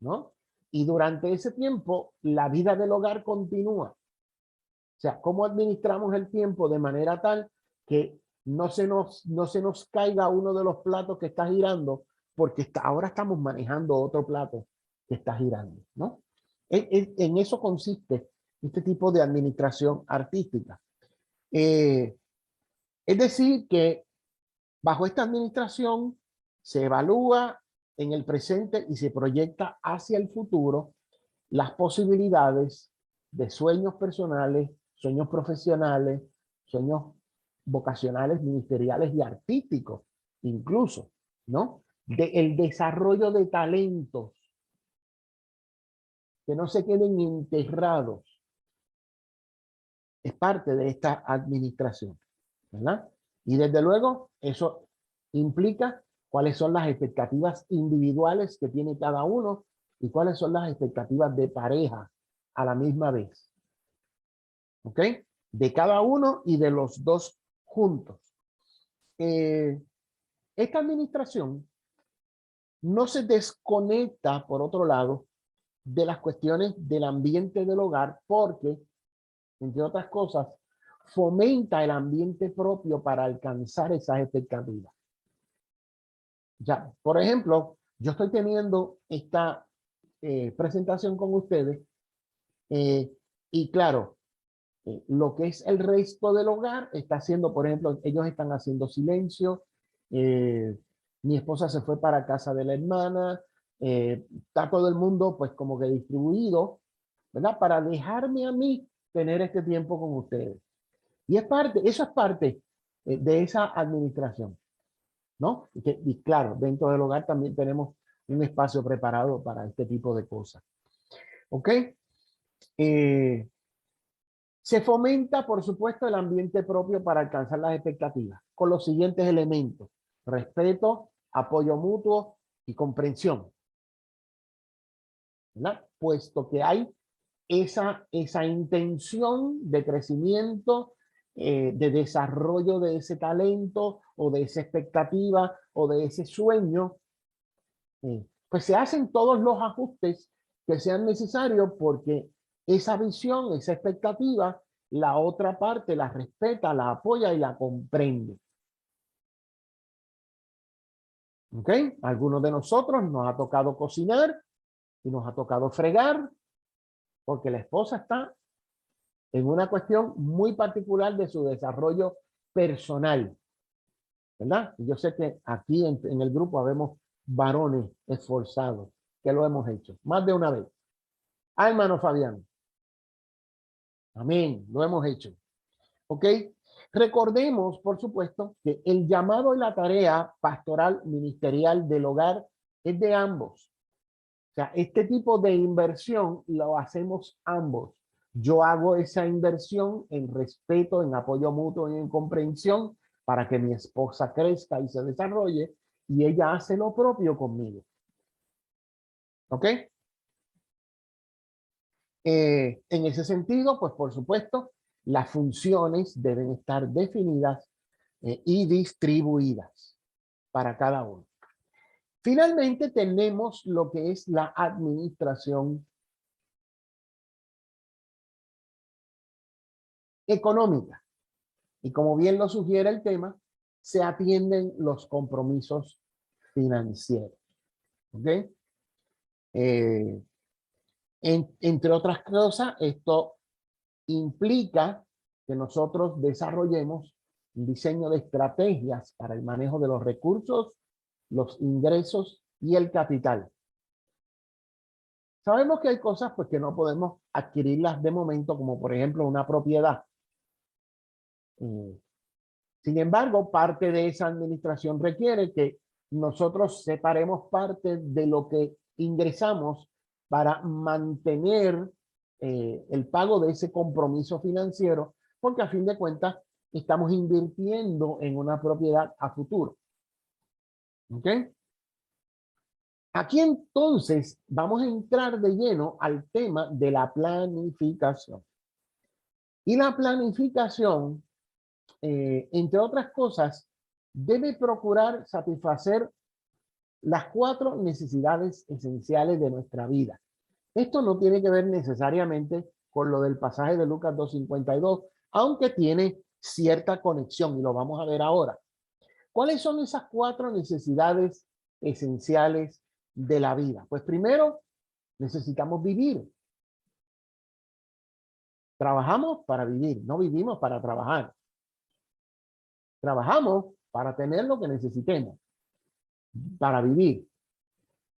¿no? Y durante ese tiempo, la vida del hogar continúa. O sea, ¿cómo administramos el tiempo de manera tal que no se nos caiga uno de los platos que está girando porque ahora estamos manejando otro plato que está girando, ¿no? En eso consiste este tipo de administración artística. Es decir, que bajo esta administración se evalúa en el presente y se proyecta hacia el futuro las posibilidades de sueños personales, sueños profesionales, sueños vocacionales, ministeriales y artísticos, incluso, ¿no? El desarrollo de talentos que no se queden enterrados es parte de esta administración, ¿verdad? Y desde luego, eso implica cuáles son las expectativas individuales que tiene cada uno y cuáles son las expectativas de pareja a la misma vez. ¿Ok? De cada uno y de los dos juntos. Esta administración no se desconecta, por otro lado, de las cuestiones del ambiente del hogar porque, entre otras cosas, fomenta el ambiente propio para alcanzar esas expectativas. Ya, por ejemplo, yo estoy teniendo esta presentación con ustedes y claro, lo que es el resto del hogar está haciendo, por ejemplo, ellos están haciendo silencio, mi esposa se fue para casa de la hermana, está todo el mundo pues como que distribuido, ¿verdad? Para dejarme a mí tener este tiempo con ustedes. Y eso es parte de esa administración. ¿no? Y claro, dentro del hogar también tenemos un espacio preparado para este tipo de cosas. ¿Ok? Se fomenta, por supuesto, el ambiente propio para alcanzar las expectativas, con los siguientes elementos: respeto, apoyo mutuo y comprensión, ¿verdad? Puesto que hay esa intención de crecimiento, de desarrollo de ese talento o de esa expectativa o de ese sueño, pues se hacen todos los ajustes que sean necesarios porque esa visión, esa expectativa, la otra parte la respeta, la apoya y la comprende. ¿Ok? Algunos de nosotros nos ha tocado cocinar y nos ha tocado fregar porque la esposa está en una cuestión muy particular de su desarrollo personal, ¿verdad? Y yo sé que aquí en el grupo habemos varones esforzados que lo hemos hecho más de una vez. Ah, hermano Fabián. Amén, lo hemos hecho. ¿Ok? Recordemos, por supuesto, que el llamado y la tarea pastoral ministerial del hogar es de ambos. O sea, este tipo de inversión lo hacemos ambos. Yo hago esa inversión en respeto, en apoyo mutuo y en comprensión para que mi esposa crezca y se desarrolle, y ella hace lo propio conmigo. ¿Ok? En ese sentido, pues por supuesto, las funciones deben estar definidas y distribuidas para cada uno. Finalmente, tenemos lo que es la administración económica. Y como bien lo sugiere el tema, se atienden los compromisos financieros. ¿Ok? Entre otras cosas, esto implica que nosotros desarrollemos un diseño de estrategias para el manejo de los recursos, los ingresos y el capital. Sabemos que hay cosas pues, que no podemos adquirirlas de momento, como por ejemplo una propiedad. Sin embargo, parte de esa administración requiere que nosotros separemos parte de lo que ingresamos para mantener el pago de ese compromiso financiero, porque a fin de cuentas estamos invirtiendo en una propiedad a futuro. ¿Ok? Aquí entonces vamos a entrar de lleno al tema de la planificación. Y la planificación, entre otras cosas, debe procurar satisfacer las 4 necesidades esenciales de nuestra vida. Esto no tiene que ver necesariamente con lo del pasaje de Lucas 2:52, aunque tiene cierta conexión y lo vamos a ver ahora. ¿Cuáles son esas 4 necesidades esenciales de la vida? Pues primero, necesitamos vivir. Trabajamos para vivir, no vivimos para trabajar. Trabajamos para tener lo que necesitemos, para vivir.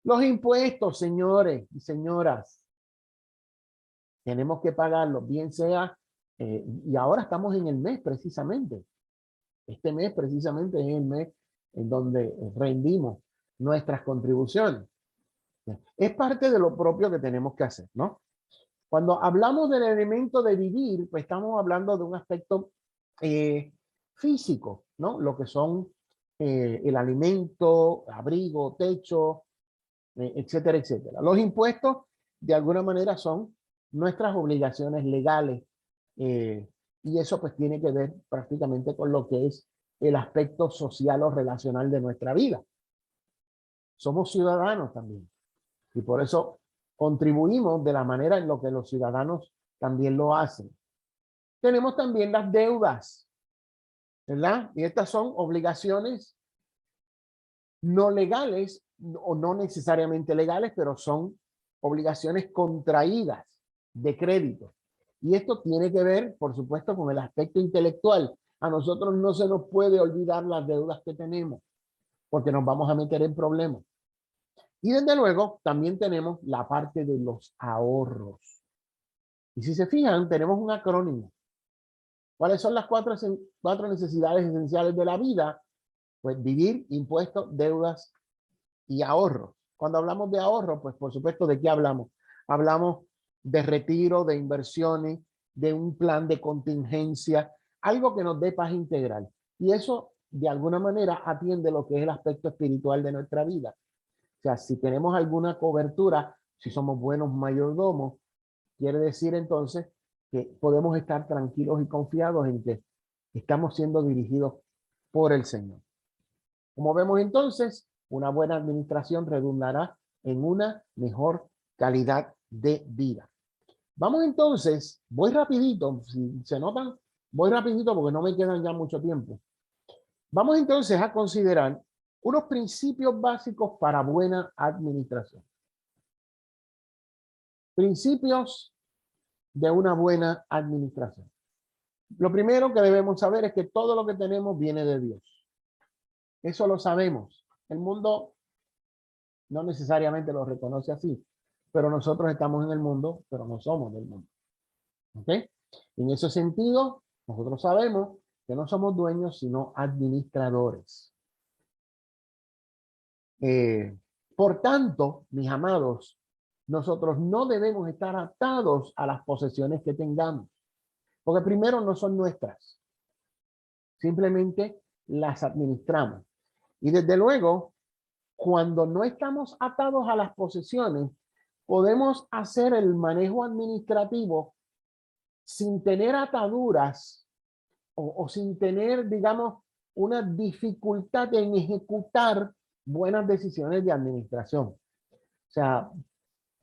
Los impuestos, señores y señoras, tenemos que pagarlos, bien sea, y ahora estamos en el mes precisamente. Este mes precisamente es el mes en donde rendimos nuestras contribuciones. Es parte de lo propio que tenemos que hacer, ¿no? Cuando hablamos del elemento de vivir, pues estamos hablando de un aspecto físico, ¿no? Lo que son el alimento, abrigo, techo, etcétera, etcétera. Los impuestos, de alguna manera, son nuestras obligaciones legales y eso pues tiene que ver prácticamente con lo que es el aspecto social o relacional de nuestra vida. Somos ciudadanos también y por eso contribuimos de la manera en lo que los ciudadanos también lo hacen. Tenemos también las deudas, ¿verdad? Y estas son obligaciones no legales o no necesariamente legales, pero son obligaciones contraídas de crédito. Y esto tiene que ver, por supuesto, con el aspecto intelectual. A nosotros no se nos puede olvidar las deudas que tenemos, porque nos vamos a meter en problemas. Y desde luego, también tenemos la parte de los ahorros. Y si se fijan, tenemos un acrónimo. ¿Cuáles son las 4 necesidades esenciales de la vida? pues vivir, impuestos, deudas y ahorros. Cuando hablamos de ahorro, pues por supuesto, ¿de qué hablamos? Hablamos de retiro, de inversiones, de un plan de contingencia, algo que nos dé paz integral. Y eso, de alguna manera, atiende lo que es el aspecto espiritual de nuestra vida. O sea, si tenemos alguna cobertura, si somos buenos mayordomos, quiere decir entonces que podemos estar tranquilos y confiados en que estamos siendo dirigidos por el Señor. Como vemos entonces, una buena administración redundará en una mejor calidad de vida. Vamos entonces, voy rapidito, si se notan, voy rapidito porque no me quedan ya mucho tiempo. Vamos entonces a considerar unos principios básicos para buena administración. Principios de una buena administración. Lo primero que debemos saber es que todo lo que tenemos viene de Dios. Eso lo sabemos. El mundo no necesariamente lo reconoce así, pero nosotros estamos en el mundo, pero no somos del mundo. ¿Ok? En ese sentido, nosotros sabemos que no somos dueños, sino administradores. Por tanto, mis amados, nosotros no debemos estar atados a las posesiones que tengamos, porque primero no son nuestras, simplemente las administramos. Y desde luego, cuando no estamos atados a las posesiones, podemos hacer el manejo administrativo sin tener ataduras o sin tener, digamos, una dificultad en ejecutar buenas decisiones de administración. O sea,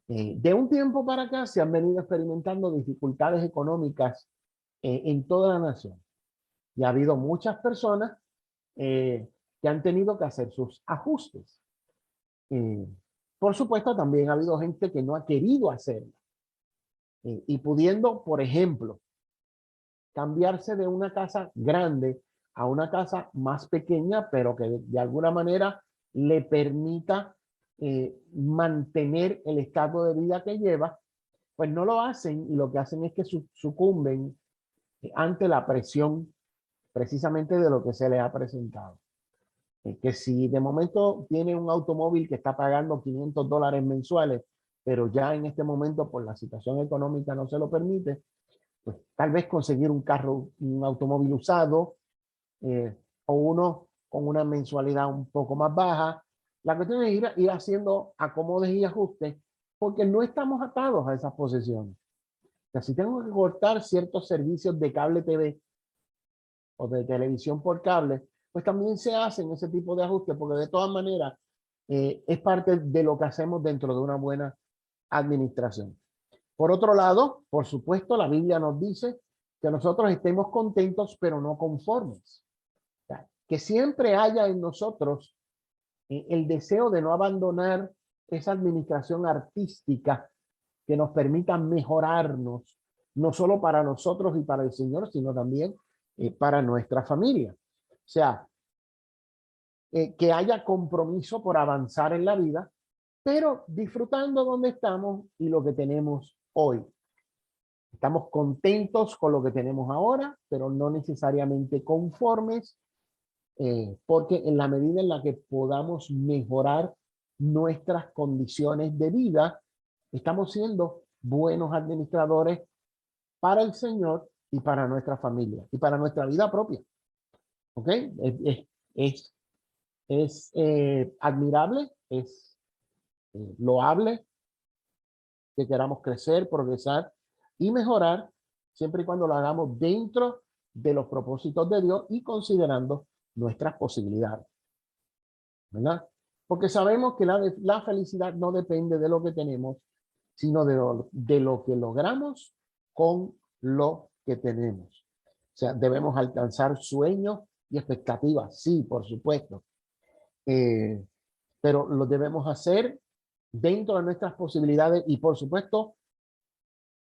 de un tiempo para acá se han venido experimentando dificultades económicas en toda la nación. Y ha habido muchas personas que han tenido que hacer sus ajustes. Por supuesto, también ha habido gente que no ha querido hacerlo. Y pudiendo, por ejemplo, cambiarse de una casa grande a una casa más pequeña, pero que de alguna manera le permita mantener el estado de vida que lleva, pues no lo hacen y lo que hacen es que sucumben ante la presión precisamente de lo que se les ha presentado. Que si de momento tiene un automóvil que está pagando $500 mensuales, pero ya en este momento por la situación económica no se lo permite, pues tal vez conseguir un carro, un automóvil usado, o uno con una mensualidad un poco más baja. La cuestión es ir haciendo acomodes y ajustes, porque no estamos atados a esas posesiones. O sea, si tengo que cortar ciertos servicios de cable TV o de televisión por cable, pues también se hacen ese tipo de ajustes, porque de todas maneras es parte de lo que hacemos dentro de una buena administración. Por otro lado, por supuesto, la Biblia nos dice que nosotros estemos contentos, pero no conformes. O sea, que siempre haya en nosotros el deseo de no abandonar esa administración artística que nos permita mejorarnos, no solo para nosotros y para el Señor, sino también para nuestra familia. O sea, que haya compromiso por avanzar en la vida, pero disfrutando donde estamos y lo que tenemos hoy. Estamos contentos con lo que tenemos ahora, pero no necesariamente conformes, porque en la medida en la que podamos mejorar nuestras condiciones de vida, estamos siendo buenos administradores para el Señor y para nuestra familia y para nuestra vida propia. ¿Ok? Es admirable, es loable que queramos crecer, progresar y mejorar, siempre y cuando lo hagamos dentro de los propósitos de Dios y considerando nuestras posibilidades, ¿verdad? Porque sabemos que la felicidad no depende de lo que tenemos, sino de lo que logramos con lo que tenemos. O sea, debemos alcanzar sueños y expectativas, sí, por supuesto, pero lo debemos hacer dentro de nuestras posibilidades y, por supuesto,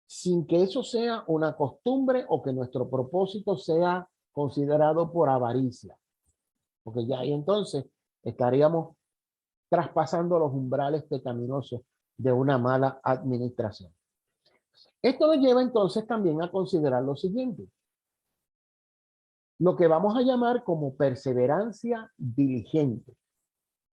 sin que eso sea una costumbre o que nuestro propósito sea considerado por avaricia. Porque ya ahí entonces estaríamos traspasando los umbrales pecaminosos de una mala administración. Esto nos lleva entonces también a considerar lo siguiente. lo que vamos a llamar como perseverancia diligente.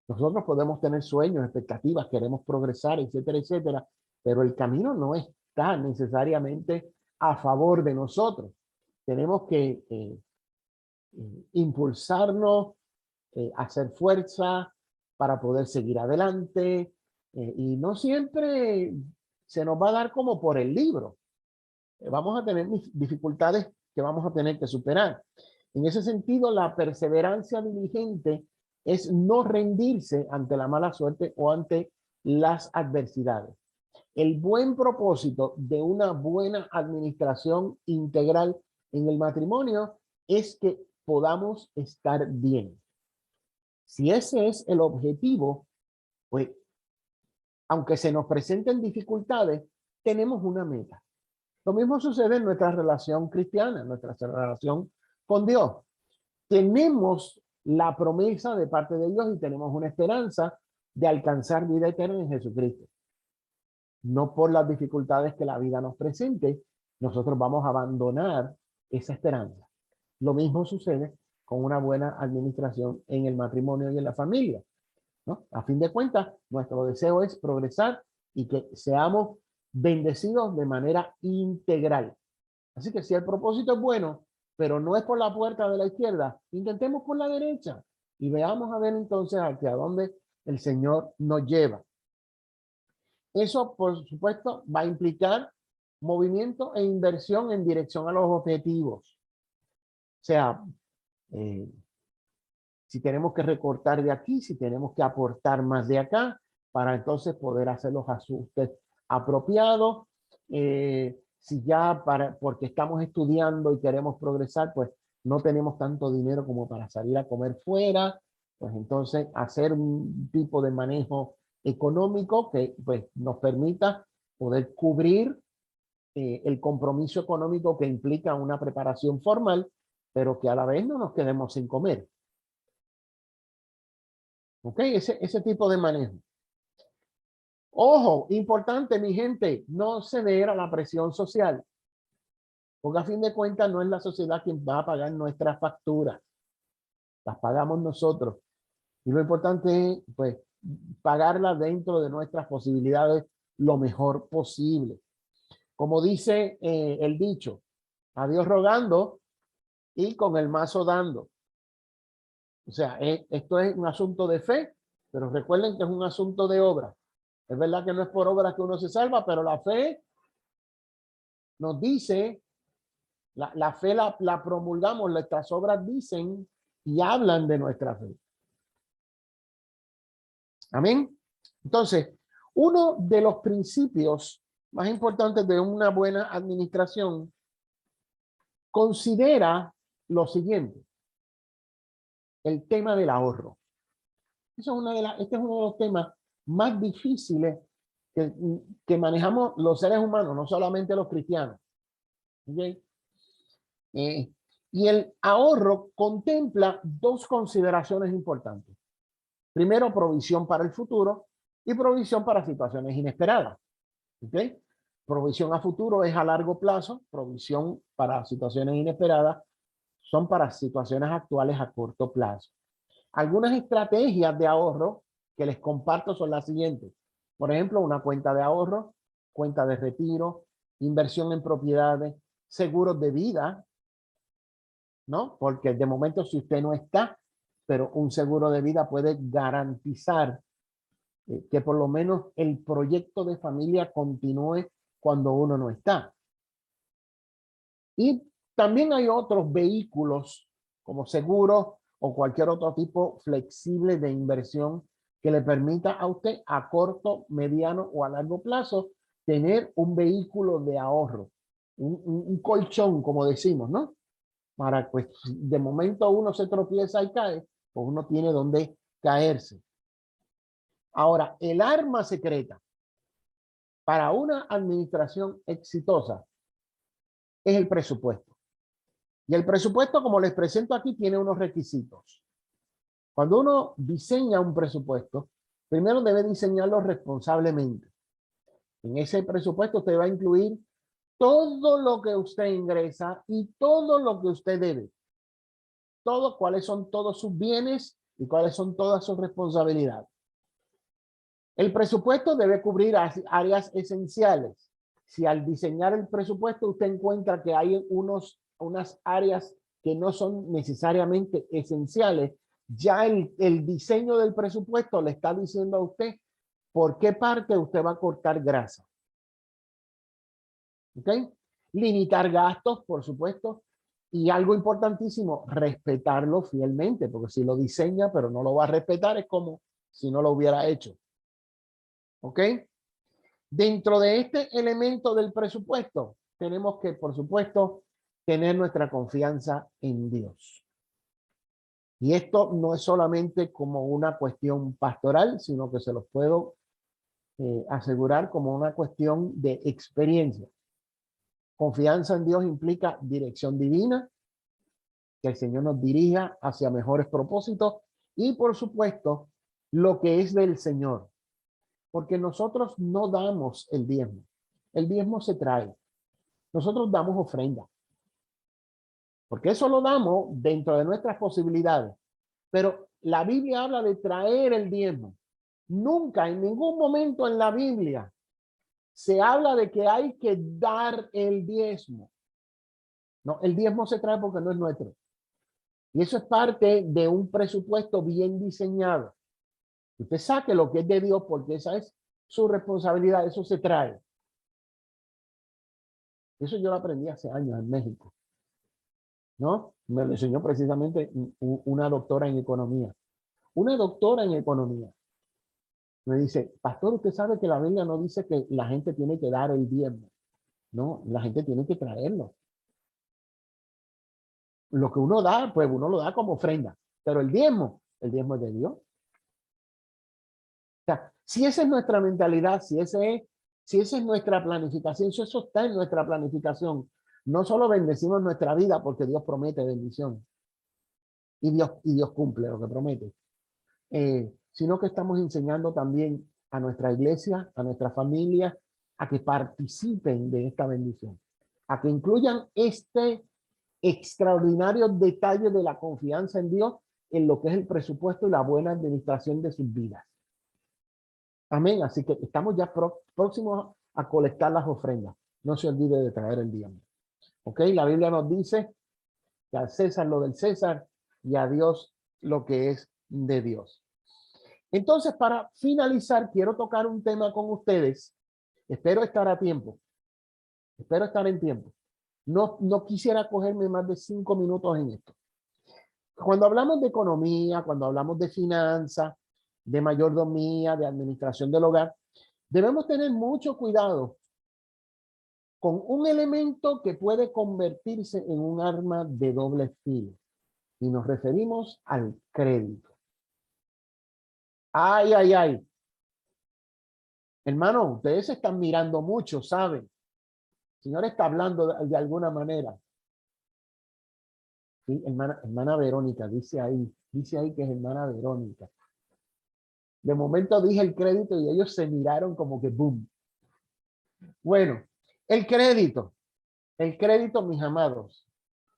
Nosotros podemos tener sueños, expectativas, queremos progresar, etcétera, etcétera, pero el camino no está necesariamente a favor de nosotros. Tenemos que impulsarnos, hacer fuerza para poder seguir adelante, y no siempre se nos va a dar como por el libro. Vamos a tener dificultades que vamos a tener que superar. En ese sentido, la perseverancia diligente es no rendirse ante la mala suerte o ante las adversidades. El buen propósito de una buena administración integral en el matrimonio es que podamos estar bien. Si ese es el objetivo, pues, aunque se nos presenten dificultades, tenemos una meta. Lo mismo sucede en nuestra relación cristiana, en nuestra relación con Dios. Tenemos la promesa de parte de Dios y tenemos una esperanza de alcanzar vida eterna en Jesucristo. No por las dificultades que la vida nos presente, nosotros vamos a abandonar esa esperanza. Lo mismo sucede con una buena administración en el matrimonio y en la familia, ¿no? A fin de cuentas, nuestro deseo es progresar y que seamos bendecidos de manera integral. Así que si el propósito es bueno, pero no es por la puerta de la izquierda, intentemos por la derecha y veamos a ver entonces hacia dónde el Señor nos lleva. Eso, por supuesto, va a implicar movimiento e inversión en dirección a los objetivos. O sea, si tenemos que recortar de aquí, si tenemos que aportar más de acá, para entonces poder hacer los ajustes apropiados. Si ya porque estamos estudiando y queremos progresar, pues no tenemos tanto dinero como para salir a comer fuera, pues entonces hacer un tipo de manejo económico que pues nos permita poder cubrir el compromiso económico que implica una preparación formal, pero que a la vez no nos quedemos sin comer. ¿Ok? Ese tipo de manejo. Ojo, importante, mi gente, no ceder a la presión social. Porque a fin de cuentas no es la sociedad quien va a pagar nuestras facturas. Las pagamos nosotros. Y lo importante es, pues, pagarlas dentro de nuestras posibilidades lo mejor posible. Como dice el dicho, a Dios rogando y con el mazo dando. O sea, esto es un asunto de fe, pero recuerden que es un asunto de obra. Es verdad que no es por obra que uno se salva, pero la fe nos dice, la fe la promulgamos, nuestras obras dicen y hablan de nuestra fe. Amén. Entonces, uno de los principios más importantes de una buena administración considera lo siguiente: el tema del ahorro. Este es uno de los temas más difíciles que manejamos los seres humanos, no solamente los cristianos. ¿Okay? Y el ahorro contempla dos consideraciones importantes. Primero, provisión para el futuro y provisión para situaciones inesperadas. ¿Okay? Provisión a futuro es a largo plazo, provisión para situaciones inesperadas son para situaciones actuales a corto plazo. Algunas estrategias de ahorro que les comparto son las siguientes. Por ejemplo, una cuenta de ahorro, cuenta de retiro, inversión en propiedades, seguros de vida, ¿no? Porque de momento si usted no está, pero un seguro de vida puede garantizar que por lo menos el proyecto de familia continúe cuando uno no está. Y también hay otros vehículos como seguros o cualquier otro tipo flexible de inversión que le permita a usted a corto, mediano o a largo plazo tener un vehículo de ahorro, un colchón, como decimos, ¿no? Para pues de momento uno se tropieza y cae, pues uno tiene donde caerse. Ahora, el arma secreta para una administración exitosa es el presupuesto. Y el presupuesto, como les presento aquí, tiene unos requisitos. Cuando uno diseña un presupuesto, primero debe diseñarlo responsablemente. En ese presupuesto usted va a incluir todo lo que usted ingresa y todo lo que usted debe. todo, cuáles son todos sus bienes y cuáles son todas sus responsabilidades. El presupuesto debe cubrir áreas esenciales. Si al diseñar el presupuesto usted encuentra que hay unas áreas que no son necesariamente esenciales, ya el diseño del presupuesto le está diciendo a usted por qué parte usted va a cortar grasa. ¿Ok? Limitar gastos, por supuesto. Y algo importantísimo, respetarlo fielmente, porque si lo diseña pero no lo va a respetar, es como si no lo hubiera hecho. ¿Ok? Dentro de este elemento del presupuesto, tenemos que, por supuesto, tener nuestra confianza en Dios. Y esto no es solamente como una cuestión pastoral, sino que se los puedo asegurar como una cuestión de experiencia. Confianza en Dios implica dirección divina, que el Señor nos dirija hacia mejores propósitos y, por supuesto, lo que es del Señor. Porque nosotros no damos el diezmo. El diezmo se trae. Nosotros damos ofrenda. Porque eso lo damos dentro de nuestras posibilidades. Pero la Biblia habla de traer el diezmo. Nunca, en ningún momento en la Biblia, se habla de que hay que dar el diezmo. No, el diezmo se trae porque no es nuestro. Y eso es parte de un presupuesto bien diseñado. Usted saque lo que es de Dios porque esa es su responsabilidad, eso se trae. Eso yo lo aprendí hace años en México, ¿no? Me lo enseñó precisamente una doctora en economía. Una doctora en economía. Me dice, pastor, usted sabe que la Biblia no dice que la gente tiene que dar el diezmo. No, la gente tiene que traerlo. Lo que uno da, pues uno lo da como ofrenda. Pero el diezmo es de Dios. O sea, si esa es nuestra mentalidad, si esa es nuestra planificación, si eso está en nuestra planificación, no solo bendecimos nuestra vida porque Dios promete bendición y Dios cumple lo que promete, sino que estamos enseñando también a nuestra iglesia, a nuestra familia, a que participen de esta bendición, a que incluyan este extraordinario detalle de la confianza en Dios en lo que es el presupuesto y la buena administración de sus vidas. Amén. Así que estamos ya próximos a colectar las ofrendas. No se olvide de traer el diezmo. ¿Ok? La Biblia nos dice que al César lo del César y a Dios lo que es de Dios. Entonces, para finalizar, quiero tocar un tema con ustedes. Espero estar a tiempo. Espero estar en tiempo. No quisiera cogerme más de 5 minutos en esto. Cuando hablamos de economía, cuando hablamos de finanzas, de mayordomía, de administración del hogar, debemos tener mucho cuidado con un elemento que puede convertirse en un arma de doble filo. Y nos referimos al crédito. Ay, ay, ay. Hermano, ustedes se están mirando mucho, ¿saben? El Señor está hablando de alguna manera. Sí, hermana Verónica, dice ahí que es hermana Verónica. De momento dije el crédito y ellos se miraron como que boom. Bueno, el crédito, mis amados,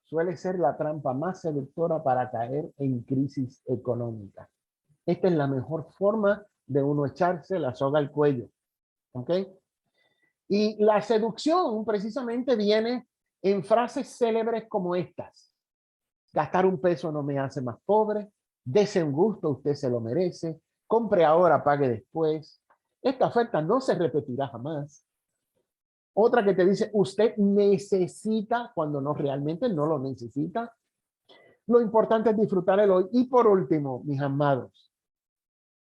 suele ser la trampa más seductora para caer en crisis económica. Esta es la mejor forma de uno echarse la soga al cuello. ¿Ok? Y la seducción precisamente viene en frases célebres como estas. Gastar un peso no me hace más pobre. Dese un gusto, usted se lo merece. Compre ahora, pague después. Esta oferta no se repetirá jamás. Otra que te dice, usted necesita cuando no realmente no lo necesita. Lo importante es disfrutar el hoy. Y por último, mis amados,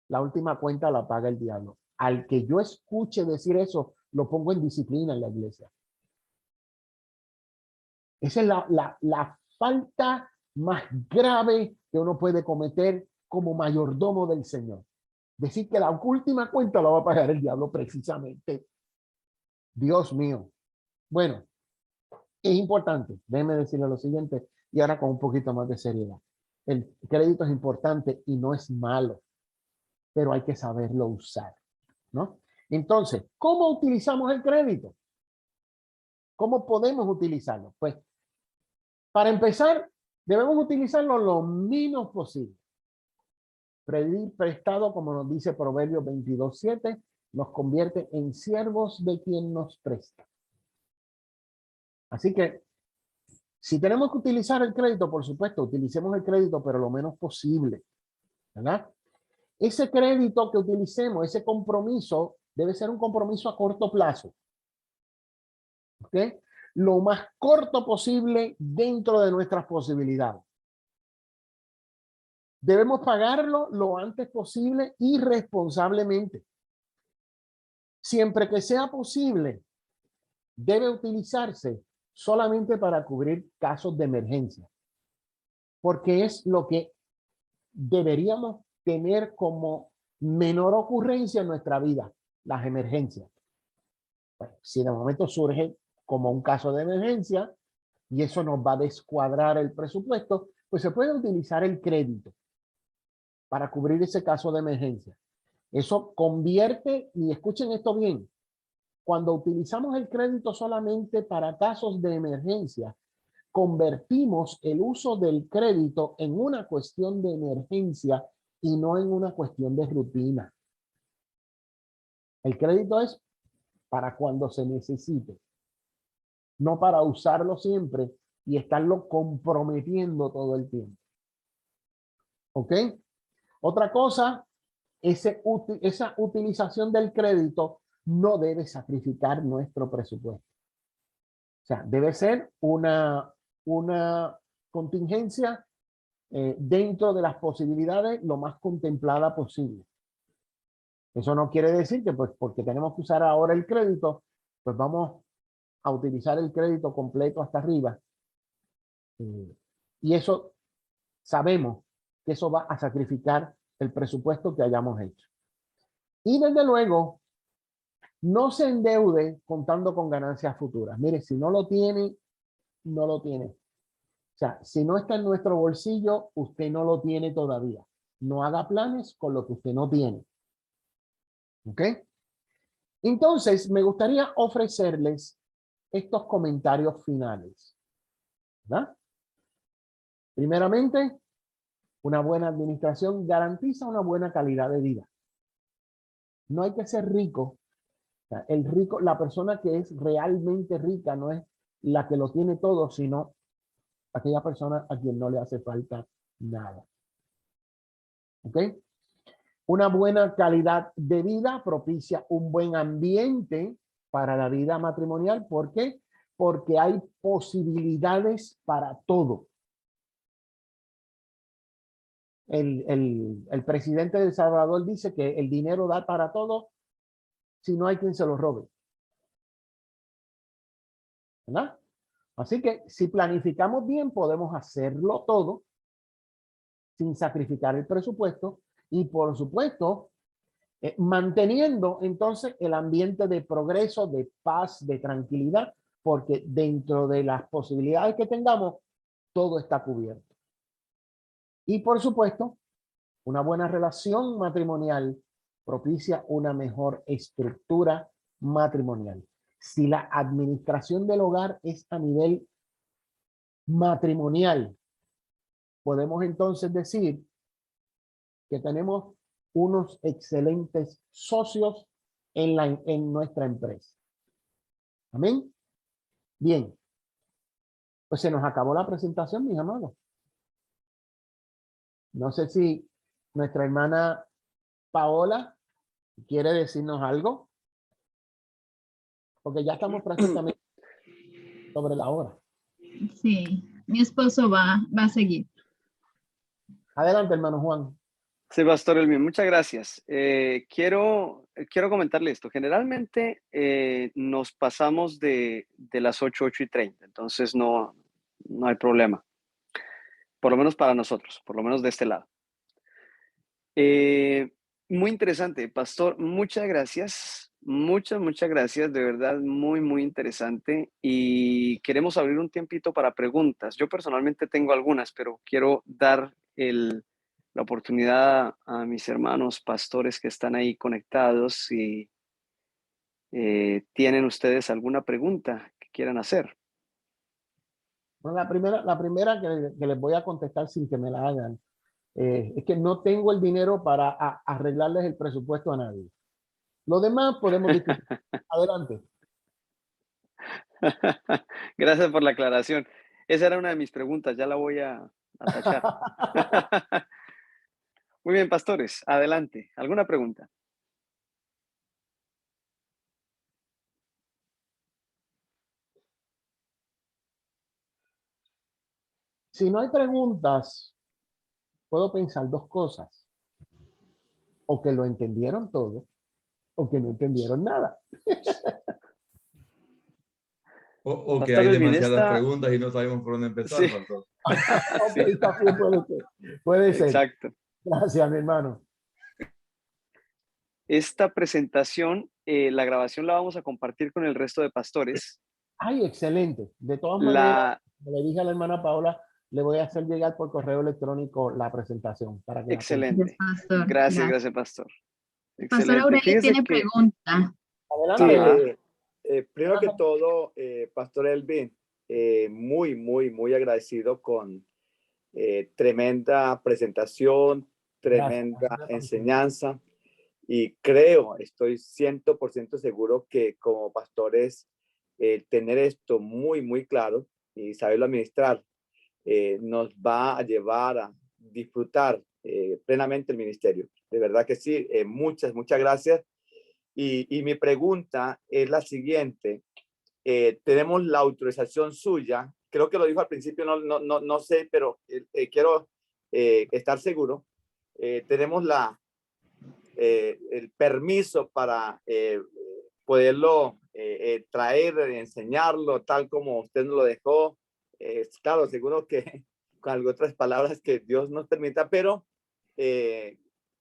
la última cuenta la paga el diablo. Al que yo escuche decir eso, lo pongo en disciplina en la iglesia. Esa es la falta más grave que uno puede cometer como mayordomo del Señor. Decir que la última cuenta la va a pagar el diablo precisamente. Dios mío. Bueno, es importante. Déjeme decirle lo siguiente y ahora con un poquito más de seriedad. El crédito es importante y no es malo, pero hay que saberlo usar, ¿no? Entonces, ¿cómo utilizamos el crédito? ¿Cómo podemos utilizarlo? Pues, para empezar, Debemos utilizarlo lo menos posible. Pedir prestado, como nos dice Proverbios 22:7, nos convierte en siervos de quien nos presta. Así que, si tenemos que utilizar el crédito, por supuesto, utilicemos el crédito, pero lo menos posible, ¿verdad? Ese crédito que utilicemos, ese compromiso, debe ser un compromiso a corto plazo. ¿Ok? Lo más corto posible dentro de nuestras posibilidades. Debemos pagarlo lo antes posible y responsablemente. Siempre que sea posible, debe utilizarse solamente para cubrir casos de emergencia, porque es lo que deberíamos tener como menor ocurrencia en nuestra vida, las emergencias. Bueno, si de momento surge como un caso de emergencia y eso nos va a descuadrar el presupuesto, pues se puede utilizar el crédito para cubrir ese caso de emergencia. Eso convierte, y escuchen esto bien, cuando utilizamos el crédito solamente para casos de emergencia, convertimos el uso del crédito en una cuestión de emergencia y no en una cuestión de rutina. El crédito es para cuando se necesite, no para usarlo siempre y estarlo comprometiendo todo el tiempo. ¿Ok? Otra cosa, esa utilización del crédito no debe sacrificar nuestro presupuesto. O sea, debe ser una contingencia dentro de las posibilidades lo más contemplada posible. Eso no quiere decir que pues porque tenemos que usar ahora el crédito, pues vamos a utilizar el crédito completo hasta arriba. Y eso sabemos que eso va a sacrificar el presupuesto que hayamos hecho. Y desde luego, no se endeude contando con ganancias futuras. Mire, si no lo tiene, no lo tiene. O sea, si no está en nuestro bolsillo, usted no lo tiene todavía. No haga planes con lo que usted no tiene. ¿Ok? Entonces, me gustaría ofrecerles estos comentarios finales. ¿Verdad? Primeramente, una buena administración garantiza una buena calidad de vida. No hay que ser rico. O sea, el rico, la persona que es realmente rica no es la que lo tiene todo, sino aquella persona a quien no le hace falta nada. ¿Ok? Una buena calidad de vida propicia un buen ambiente para la vida matrimonial. ¿Por qué? Porque hay posibilidades para todo. El presidente de El Salvador dice que el dinero da para todo si no hay quien se lo robe. ¿Verdad? Así que si planificamos bien, podemos hacerlo todo sin sacrificar el presupuesto y, por supuesto, manteniendo entonces el ambiente de progreso, de paz, de tranquilidad, porque dentro de las posibilidades que tengamos, todo está cubierto. Y, por supuesto, una buena relación matrimonial propicia una mejor estructura matrimonial. Si la administración del hogar es a nivel matrimonial, podemos entonces decir que tenemos unos excelentes socios en nuestra empresa. Amén. Bien, pues se nos acabó la presentación, mis amados. No sé si nuestra hermana Paola quiere decirnos algo, porque ya estamos prácticamente sobre la hora. Sí, mi esposo va a seguir. Adelante, hermano Juan. Sí, Pastor Elvin, muchas gracias. Quiero comentarle esto. Generalmente nos pasamos de las 8:30, entonces no hay problema. Por lo menos para nosotros, por lo menos de este lado. Muy interesante, Pastor. Muchas gracias. Muchas gracias. De verdad, muy interesante. Y queremos abrir un tiempito para preguntas. Yo personalmente tengo algunas, pero quiero dar la oportunidad a mis hermanos pastores que están ahí conectados si tienen ustedes alguna pregunta que quieran hacer. Bueno, la primera que les voy a contestar sin que me la hagan es que no tengo el dinero para arreglarles el presupuesto a nadie. Lo demás podemos discutir. Adelante. Gracias por la aclaración. Esa era una de mis preguntas, ya la voy a tachar. Muy bien, pastores, adelante. ¿Alguna pregunta? Si no hay preguntas, puedo pensar dos cosas. O que lo entendieron todo, o que no entendieron nada. O que hay Pastores, bien, demasiadas esta... preguntas y no sabemos por dónde empezar, Sí, pastor. Ok, sí, también puede ser. Puede ser. exacto. Gracias, mi hermano. Esta presentación, la grabación la vamos a compartir con el resto de pastores. Ay, excelente. De todas maneras, La... como le dije a la hermana Paola, le voy a hacer llegar por correo electrónico la presentación para que la tenga. Excelente. Pastor. Gracias, Gracias. gracias, pastor. Pastor Excelente. Aurelio Fíjese tiene que... pregunta. Sí, Adelante. Ajá, primero que todo, Pastor Elvin, muy agradecido con tremenda presentación, Gracias. tremenda enseñanza y creo, estoy 100% seguro que como pastores, tener esto muy claro y saberlo administrar nos va a llevar a disfrutar plenamente el ministerio. De verdad que sí, muchas gracias. Y mi pregunta es la siguiente. Tenemos la autorización suya, creo que lo dijo al principio, no sé, pero quiero estar seguro. Tenemos el permiso para poderlo traer, enseñarlo tal como usted nos lo dejó. Claro, seguro que con otras palabras que Dios nos permita, pero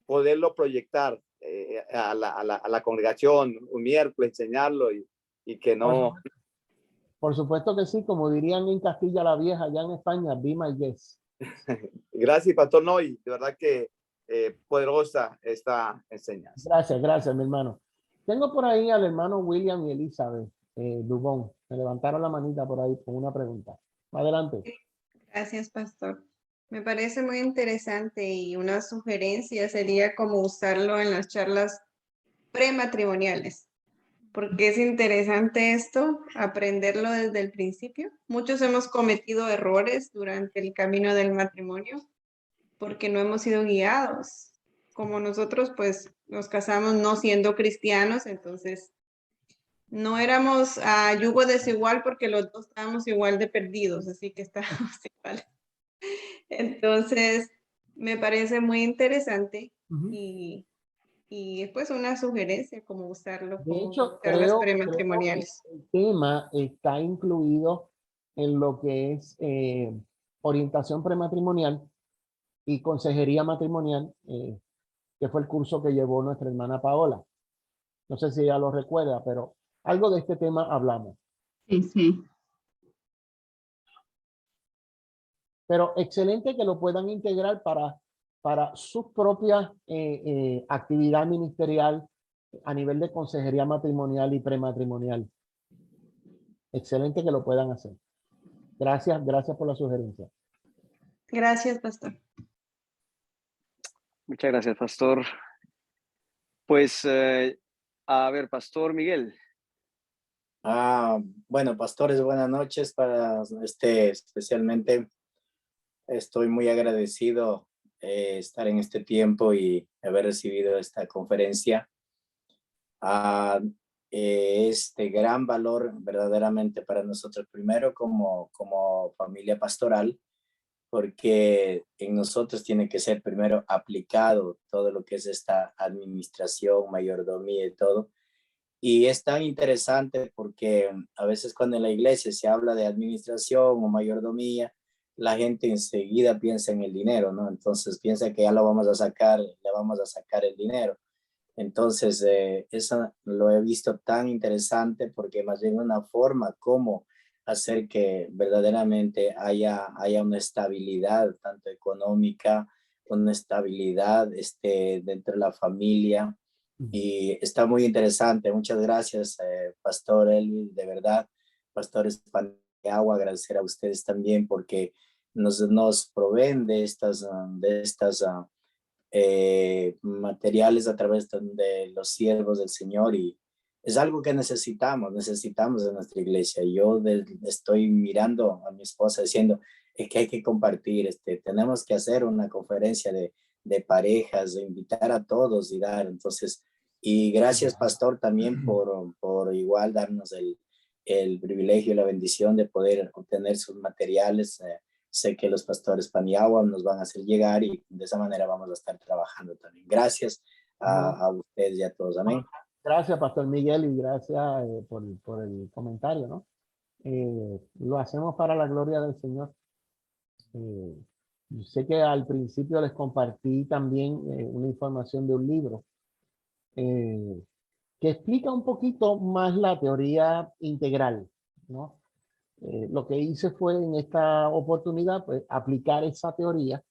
poderlo proyectar a la congregación un miércoles, enseñarlo y que no... Por supuesto que sí, como dirían en Castilla la Vieja, allá en España, be my guest. Gracias, Pastor Noy. De verdad que poderosa esta enseñanza. Gracias, mi hermano. Tengo por ahí al hermano William y Elizabeth Dubón. Me levantaron la manita por ahí con una pregunta. Adelante. Gracias, pastor. Me parece muy interesante y una sugerencia sería como usarlo en las charlas prematrimoniales, porque es interesante esto, aprenderlo desde el principio. Muchos hemos cometido errores durante el camino del matrimonio porque no hemos sido guiados. Como nosotros, pues, nos casamos no siendo cristianos, entonces no éramos a yugo desigual porque los dos estábamos igual de perdidos, así que estábamos igual. Entonces, me parece muy interesante y pues una sugerencia como usarlo De como hecho, charlas creo que prematrimoniales. el tema está incluido en lo que es orientación prematrimonial y consejería matrimonial, que fue el curso que llevó nuestra hermana Paola. No sé si ella lo recuerda, pero algo de este tema hablamos. Sí, sí. Pero excelente que lo puedan integrar para su propia actividad ministerial a nivel de consejería matrimonial y prematrimonial. Excelente que lo puedan hacer. Gracias por la sugerencia. Gracias, pastor. muchas gracias, pastor. Pues, a ver, pastor Miguel. Bueno, pastores, buenas noches. Para especialmente estoy muy agradecido estar en este tiempo y haber recibido esta conferencia. Este gran valor verdaderamente para nosotros, primero como familia pastoral, porque en nosotros tiene que ser primero aplicado todo lo que es esta administración, mayordomía y todo. Y es tan interesante porque a veces cuando en la iglesia se habla de administración o mayordomía, la gente enseguida piensa en el dinero, ¿no? Entonces piensa que ya lo vamos a sacar, le vamos a sacar el dinero. Entonces, eso lo he visto tan interesante porque más bien una forma como hacer que verdaderamente haya una estabilidad, tanto económica, una estabilidad dentro de la familia. Y está muy interesante. Muchas gracias, Pastor Elvin, de verdad, Pastor agua, agradecer a ustedes también porque nos proveen de estas materiales a través de los siervos del Señor y es algo que necesitamos en nuestra iglesia. Yo estoy mirando a mi esposa diciendo es que hay que compartir, tenemos que hacer una conferencia de parejas, de invitar a todos y dar. Entonces, y gracias, pastor, también por igual darnos el privilegio y la bendición de poder obtener sus materiales. Sé que los pastores Paniagua nos van a hacer llegar y de esa manera vamos a estar trabajando también. Gracias a ustedes y a todos. Amén. Gracias, Pastor Miguel, y gracias por el comentario, ¿no? Lo hacemos para la gloria del Señor. Yo sé que al principio les compartí también una información de un libro que explica un poquito más la teoría integral, ¿no? Lo que hice fue en esta oportunidad pues, aplicar esa teoría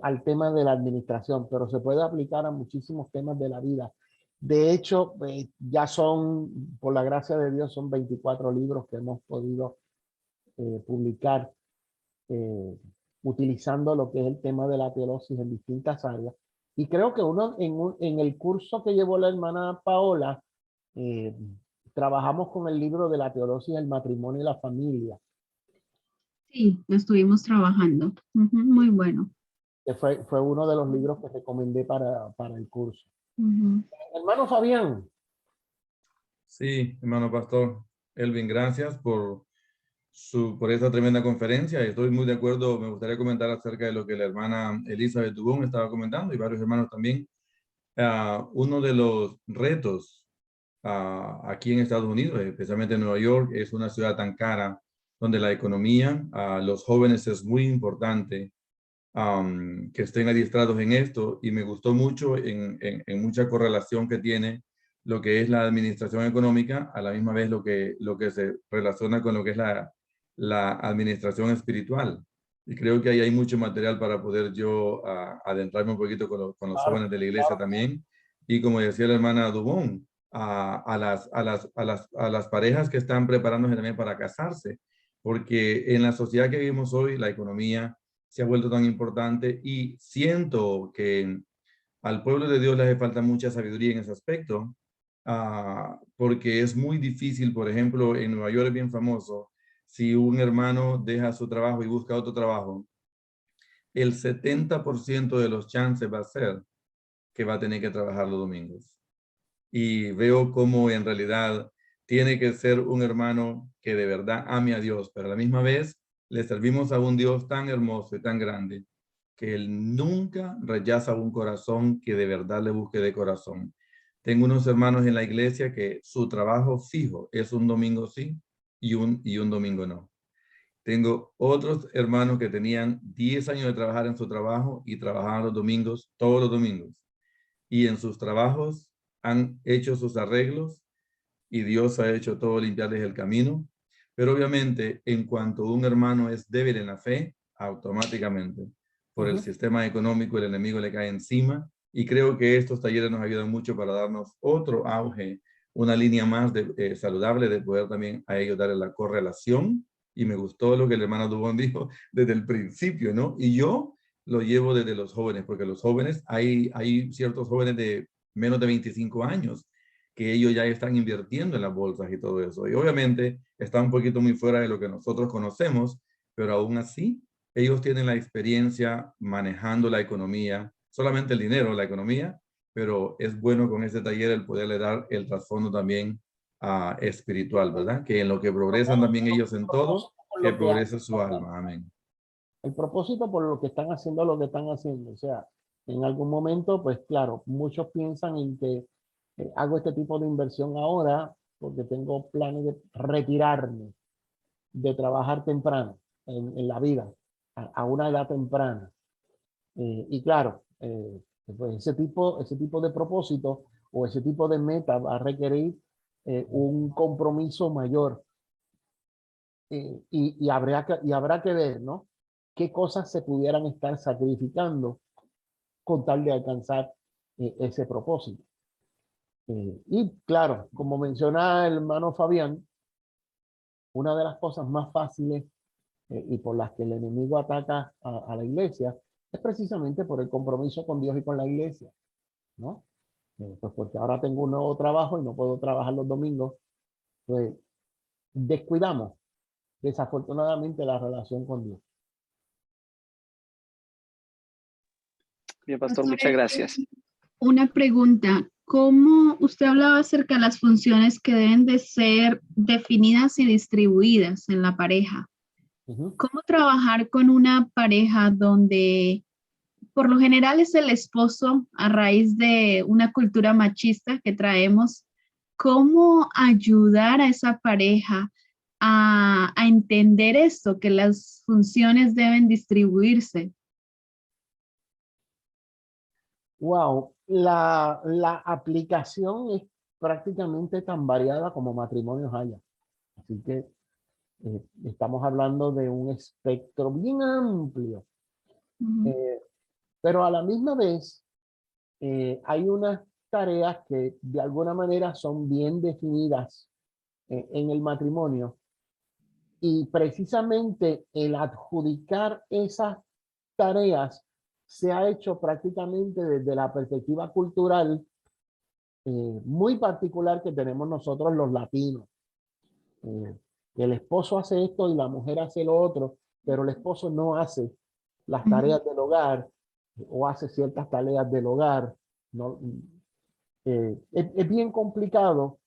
al tema de la administración, pero se puede aplicar a muchísimos temas de la vida. De hecho, ya son, por la gracia de Dios, son 24 libros que hemos podido publicar utilizando lo que es el tema de la teolosis en distintas áreas. Y creo que en el curso que llevó la hermana Paola, trabajamos con el libro de la teolosis del matrimonio y la familia. Sí, lo estuvimos trabajando. Muy bueno. Que fue uno de los libros que recomendé para el curso. Hermano Fabián. Sí, hermano pastor Elvin, gracias por esta tremenda conferencia. Estoy muy de acuerdo. Me gustaría comentar acerca de lo que la hermana Elizabeth Dubón estaba comentando y varios hermanos también. Uno de los retos aquí en Estados Unidos, especialmente en Nueva York, es una ciudad tan cara donde la economía, los jóvenes es muy importante que estén adiestrados en esto y me gustó mucho en mucha correlación que tiene lo que es la administración económica, a la misma vez lo que se relaciona con lo que es la administración espiritual. Y creo que ahí hay mucho material para poder yo adentrarme un poquito con los jóvenes de la iglesia también. Y como decía la hermana Dubón, a las parejas que están preparándose también para casarse, porque en la sociedad que vivimos hoy, la economía se ha vuelto tan importante y siento que al pueblo de Dios le hace falta mucha sabiduría en ese aspecto, porque es muy difícil, por ejemplo, en Nueva York es bien famoso, si un hermano deja su trabajo y busca otro trabajo, el 70% de los chances va a ser que va a tener que trabajar los domingos. Y veo cómo en realidad tiene que ser un hermano que de verdad ame a Dios, pero a la misma vez le servimos a un Dios tan hermoso y tan grande que Él nunca rechaza un corazón que de verdad le busque de corazón. Tengo unos hermanos en la iglesia que su trabajo fijo es un domingo sí y un domingo no. Tengo otros hermanos que tenían 10 años de trabajar en su trabajo y trabajaban los domingos, todos los domingos. Y en sus trabajos han hecho sus arreglos y Dios ha hecho todo limpiarles el camino. Pero obviamente, en cuanto un hermano es débil en la fe, automáticamente, por el sistema económico, el enemigo le cae encima. Y creo que estos talleres nos ayudan mucho para darnos otro auge, una línea más saludable de poder también a ellos darle la correlación. Y me gustó lo que el hermano Dubón dijo desde el principio, ¿no? Y yo lo llevo desde los jóvenes, porque los jóvenes, hay ciertos jóvenes de menos de 25 años que ellos ya están invirtiendo en las bolsas y todo eso. Y obviamente está un poquito muy fuera de lo que nosotros conocemos, pero aún así ellos tienen la experiencia manejando la economía, solamente el dinero, la economía, pero es bueno con este taller el poderle dar el trasfondo también espiritual, ¿verdad? Que en lo que progresan también ellos en todo, que progrese su alma. Amén. El propósito por lo que están haciendo lo que están haciendo. O sea, en algún momento, pues claro, muchos piensan en que hago este tipo de inversión ahora porque tengo planes de retirarme, de trabajar temprano en la vida, a una edad temprana. Y claro, pues ese tipo de propósito o ese tipo de meta va a requerir un compromiso mayor. Y habrá que ver, ¿no? Qué cosas se pudieran estar sacrificando con tal de alcanzar ese propósito. Y claro, como menciona el hermano Fabián, una de las cosas más fáciles y por las que el enemigo ataca a la iglesia es precisamente por el compromiso con Dios y con la iglesia, ¿no? Pues porque ahora tengo un nuevo trabajo y no puedo trabajar los domingos, pues descuidamos desafortunadamente la relación con Dios. Bien, pastor, Pastor, muchas gracias. una pregunta. ¿Cómo usted hablaba acerca de las funciones que deben de ser definidas y distribuidas en la pareja? Ujú. ¿Cómo trabajar con una pareja donde por lo general es el esposo a raíz de una cultura machista que traemos? ¿Cómo ayudar a esa pareja a entender esto, que las funciones deben distribuirse? Wow, la aplicación es prácticamente tan variada como matrimonios haya. Así que estamos hablando de un espectro bien amplio. Ujú, Pero a la misma vez hay unas tareas que de alguna manera son bien definidas en el matrimonio y precisamente el adjudicar esas tareas se ha hecho prácticamente desde la perspectiva cultural muy particular que tenemos nosotros los latinos. Que el esposo hace esto y la mujer hace lo otro, pero el esposo no hace las ujú, tareas del hogar o hace ciertas tareas del hogar. No, es bien complicado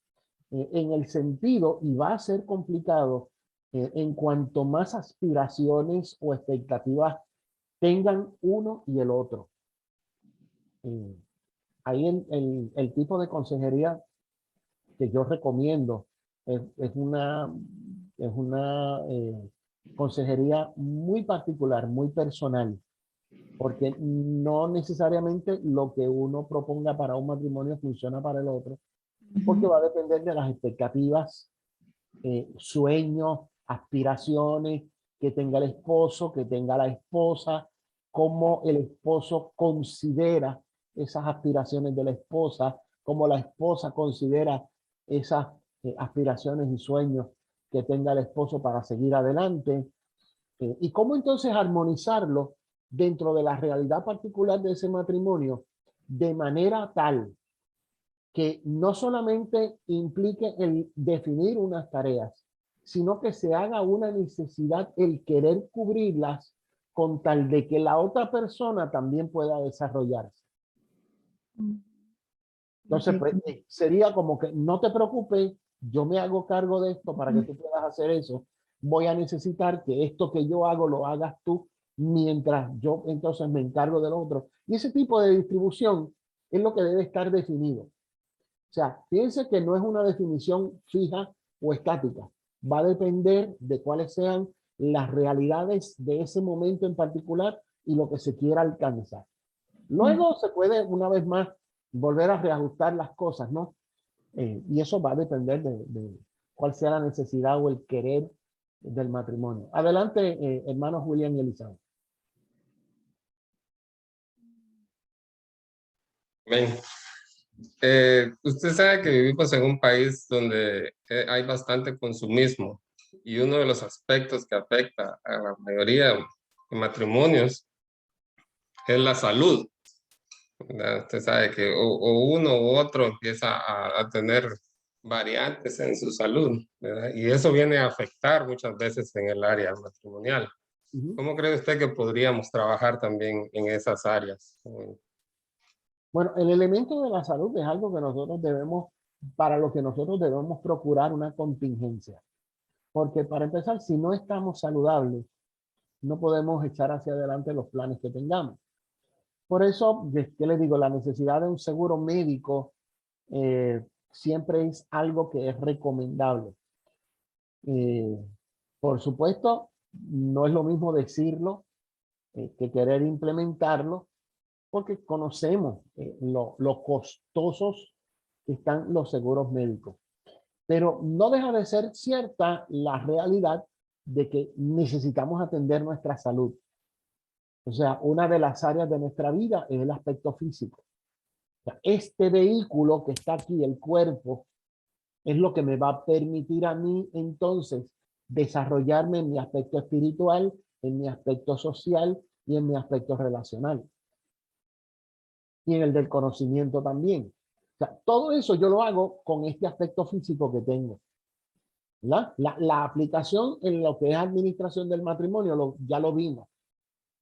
en el sentido, y va a ser complicado en cuanto más aspiraciones o expectativas tengan uno y el otro. Eh, Ahí el tipo de consejería que yo recomiendo es una consejería muy particular, muy personal, porque no necesariamente lo que uno proponga para un matrimonio funciona para el otro, porque ujú, va a depender de las expectativas, sueños, aspiraciones que tenga el esposo, que tenga la esposa, cómo el esposo considera esas aspiraciones de la esposa, cómo la esposa considera esas aspiraciones y sueños que tenga el esposo para seguir adelante, y cómo entonces armonizarlo dentro de la realidad particular de ese matrimonio de manera tal que no solamente implique el definir unas tareas, sino que se haga una necesidad el querer cubrirlas con tal de que la otra persona también pueda desarrollarse. Entonces, pues, perfecto. sería como que no te preocupes, yo me hago cargo de esto para que tú puedas hacer eso. Voy a necesitar que esto que yo hago lo hagas tú mientras yo entonces me encargo del otro. Y ese tipo de distribución es lo que debe estar definido. O sea, piense que no es una definición fija o estática. Va a depender de cuáles sean las realidades de ese momento en particular y lo que se quiera alcanzar. Luego se puede, una vez más, volver a reajustar las cosas, ¿no? Y eso va a depender de cuál sea la necesidad o el querer del matrimonio. Adelante, hermanos William y Elizabeth. Amén. Usted sabe que vivimos en un país donde hay bastante consumismo y uno de los aspectos que afecta a la mayoría de matrimonios es la salud, ¿verdad? Usted sabe que o uno u otro empieza a tener variantes en su salud, ¿verdad? Y eso viene a afectar muchas veces en el área matrimonial. ¿Cómo cree usted que podríamos trabajar también en esas áreas? Bueno, el elemento de la salud es algo que nosotros debemos, para lo que nosotros debemos procurar una contingencia. Porque para empezar, si no estamos saludables, no podemos echar hacia adelante los planes que tengamos. Por eso, ¿qué les digo? La necesidad de un seguro médico siempre es algo que es recomendable. Eh, por supuesto, no es lo mismo decirlo que querer implementarlo, porque conocemos lo costosos que están los seguros médicos. Pero no deja de ser cierta la realidad de que necesitamos atender nuestra salud. O sea, una de las áreas de nuestra vida es el aspecto físico. O sea, este vehículo que está aquí, el cuerpo, es lo que me va a permitir a mí entonces desarrollarme en mi aspecto espiritual, en mi aspecto social y en mi aspecto relacional. Y en el del conocimiento también. O sea, todo eso yo lo hago con este aspecto físico que tengo. La aplicación en lo que es administración del matrimonio ya lo vimos,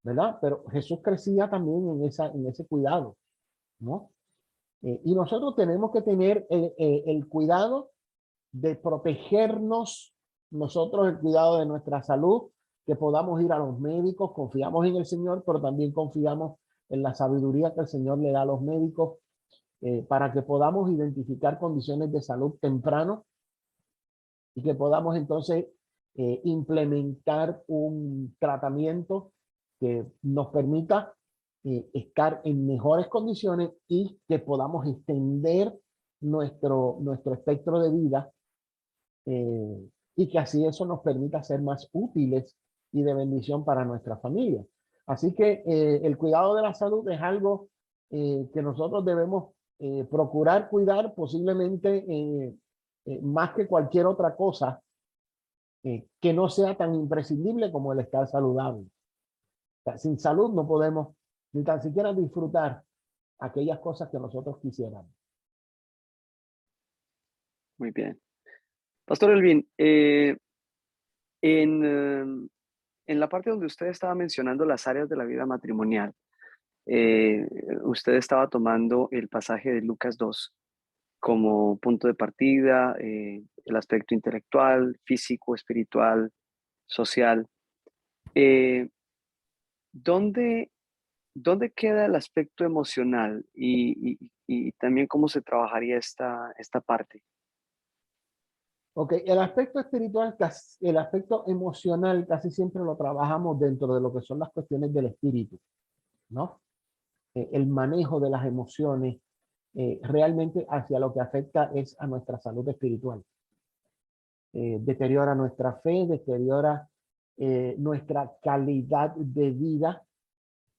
¿verdad? Pero Jesús crecía también en ese cuidado, ¿no? Y nosotros tenemos que tener el cuidado de protegernos, nosotros el cuidado de nuestra salud, que podamos ir a los médicos, confiamos en el Señor, pero también confiamos en la sabiduría que el Señor le da a los médicos para que podamos identificar condiciones de salud temprano y que podamos entonces implementar un tratamiento que nos permita estar en mejores condiciones y que podamos extender nuestro espectro de vida y que así eso nos permita ser más útiles y de bendición para nuestra familia. Así que el cuidado de la salud es algo que nosotros debemos procurar cuidar posiblemente más que cualquier otra cosa que no sea tan imprescindible como el estar saludable. O sea, sin salud no podemos ni tan siquiera disfrutar aquellas cosas que nosotros quisiéramos. Muy bien. Pastor Elvin, en la parte donde usted estaba mencionando las áreas de la vida matrimonial, usted estaba tomando el pasaje de Lucas 2 como punto de partida, el aspecto intelectual, físico, espiritual, social. ¿Dónde queda el aspecto emocional y también cómo se trabajaría esta parte? Ok, el aspecto espiritual, el aspecto emocional casi siempre lo trabajamos dentro de lo que son las cuestiones del espíritu, ¿no? El manejo de las emociones realmente hacia lo que afecta es a nuestra salud espiritual. Deteriora nuestra fe, deteriora nuestra calidad de vida,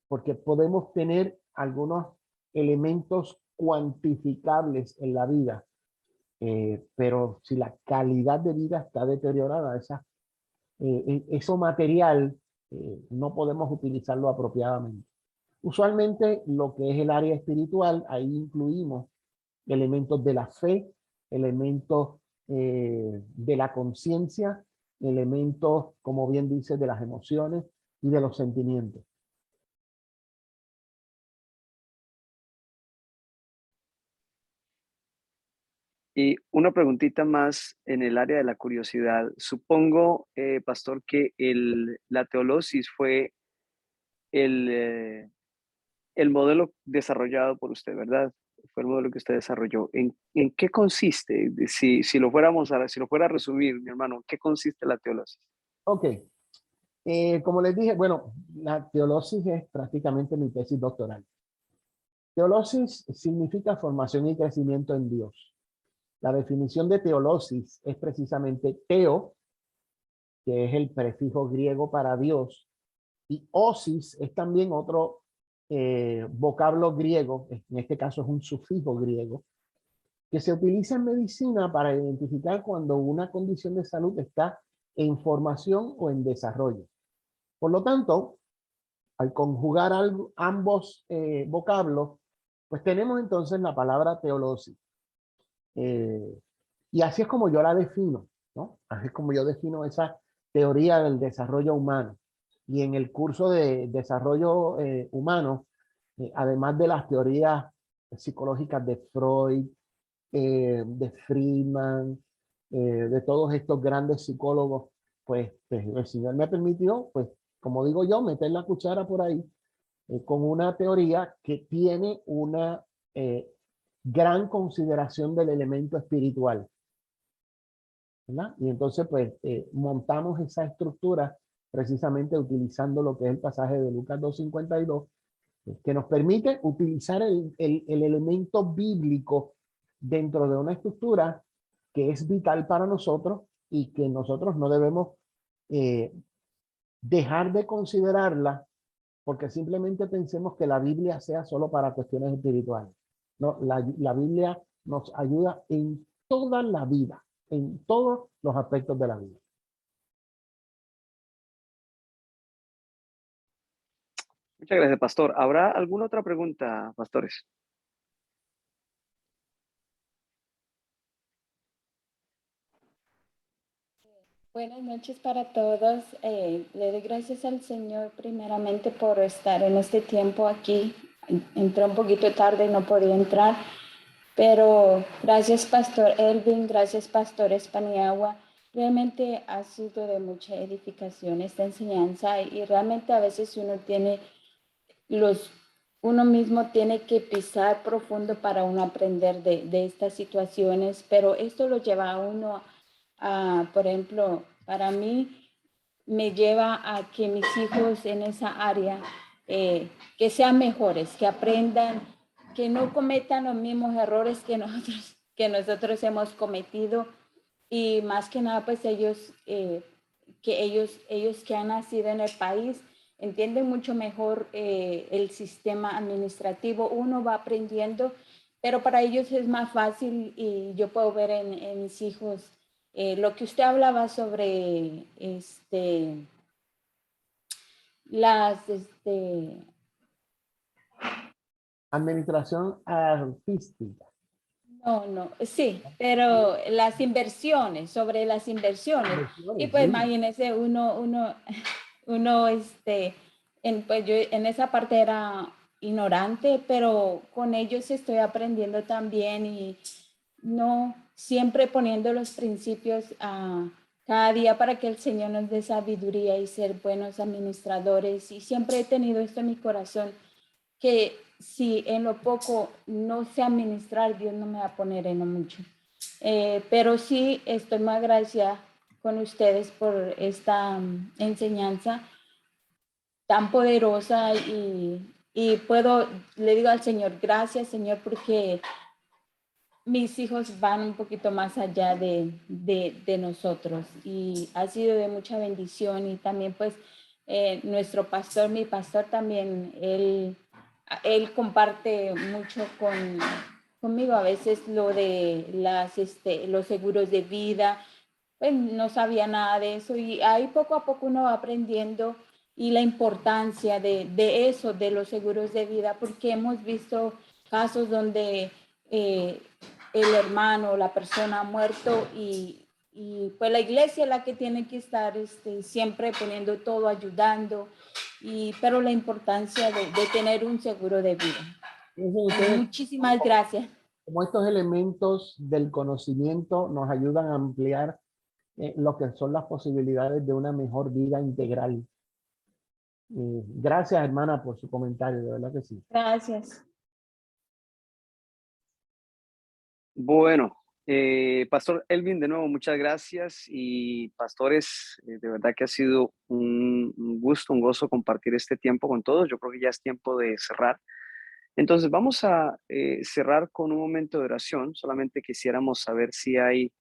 porque podemos tener algunos elementos cuantificables en la vida, pero si la calidad de vida está deteriorada, eso material no podemos utilizarlo apropiadamente. Usualmente lo que es el área espiritual, ahí incluimos elementos de la fe, elementos de la conciencia, elementos, como bien dice, de las emociones y de los sentimientos. Y una preguntita más en el área de la curiosidad. Supongo, pastor, que la teolosis fue el modelo desarrollado por usted, ¿verdad? Fue el modelo que usted desarrolló. ¿En qué consiste? Si lo fuera a resumir, mi hermano, ¿en qué consiste la teolosis? Ok. Como les dije, bueno, la teolosis es prácticamente mi tesis doctoral. Teolosis significa formación y crecimiento en Dios. La definición de teolosis es precisamente teo, que es el prefijo griego para Dios, y osis es también otro vocablo griego, en este caso es un sufijo griego, que se utiliza en medicina para identificar cuando una condición de salud está en formación o en desarrollo. Por lo tanto, al conjugar ambos vocablos, pues tenemos entonces la palabra teolosis. Y así es como yo la defino, ¿no? Así es como yo defino esa teoría del desarrollo humano. Y en el curso de desarrollo humano, además de las teorías psicológicas de Freud, de Friedman, de todos estos grandes psicólogos, pues el Señor me permitió, pues como digo yo, meter la cuchara por ahí con una teoría que tiene una gran consideración del elemento espiritual, ¿verdad? Y entonces pues montamos esa estructura precisamente utilizando lo que es el pasaje de Lucas 2:52, que nos permite utilizar el elemento bíblico dentro de una estructura que es vital para nosotros y que nosotros no debemos dejar de considerarla porque simplemente pensemos que la Biblia sea solo para cuestiones espirituales. No, la Biblia nos ayuda en toda la vida, en todos los aspectos de la vida. Muchas gracias, pastor. ¿Habrá alguna otra pregunta, pastores? Buenas noches para todos. Le doy gracias al Señor primeramente por estar en este tiempo aquí. Entré un poquito tarde y no podía entrar, pero gracias Pastor Elvin, gracias Pastor Espaniagua. Realmente ha sido de mucha edificación esta enseñanza y realmente a veces uno mismo tiene que pisar profundo para uno aprender de estas situaciones, pero esto lo lleva a uno por ejemplo, para mí me lleva a que mis hijos en esa área que sean mejores, que aprendan, que no cometan los mismos errores que nosotros hemos cometido y más que nada pues ellos que han nacido en el país entienden mucho mejor el sistema administrativo, uno va aprendiendo, pero para ellos es más fácil y yo puedo ver en mis hijos lo que usted hablaba sobre Administración artística. no, sí, pero las inversiones, sobre las inversiones. Y pues Sí. imagínese, pues yo en esa parte era ignorante, pero con ellos estoy aprendiendo también y no siempre poniendo los principios cada día para que el Señor nos dé sabiduría y ser buenos administradores. Y siempre he tenido esto en mi corazón, que si en lo poco no sé administrar, Dios no me va a poner en lo mucho. Pero sí estoy muy agradecida con ustedes por esta enseñanza tan poderosa y le digo al Señor, gracias Señor, porque mis hijos van un poquito más allá de nosotros y ha sido de mucha bendición y también pues nuestro pastor, mi pastor también, él comparte mucho conmigo a veces lo de los seguros de vida, pues no sabía nada de eso y ahí poco a poco uno va aprendiendo y la importancia de eso, de los seguros de vida, porque hemos visto casos donde el hermano, la persona ha muerto y pues la iglesia es la que tiene que estar siempre poniendo todo, ayudando, pero la importancia de tener un seguro de vida. Muchísimas gracias. Como estos elementos del conocimiento nos ayudan a ampliar lo que son las posibilidades de una mejor vida integral. Gracias, hermana, por su comentario, de verdad que sí. Gracias. Bueno, Pastor Elvin, de nuevo, muchas gracias. Y pastores, de verdad que ha sido un gusto, un gozo compartir este tiempo con todos. Yo creo que ya es tiempo de cerrar. Entonces vamos a cerrar con un momento de oración. Solamente quisiéramos saber si hay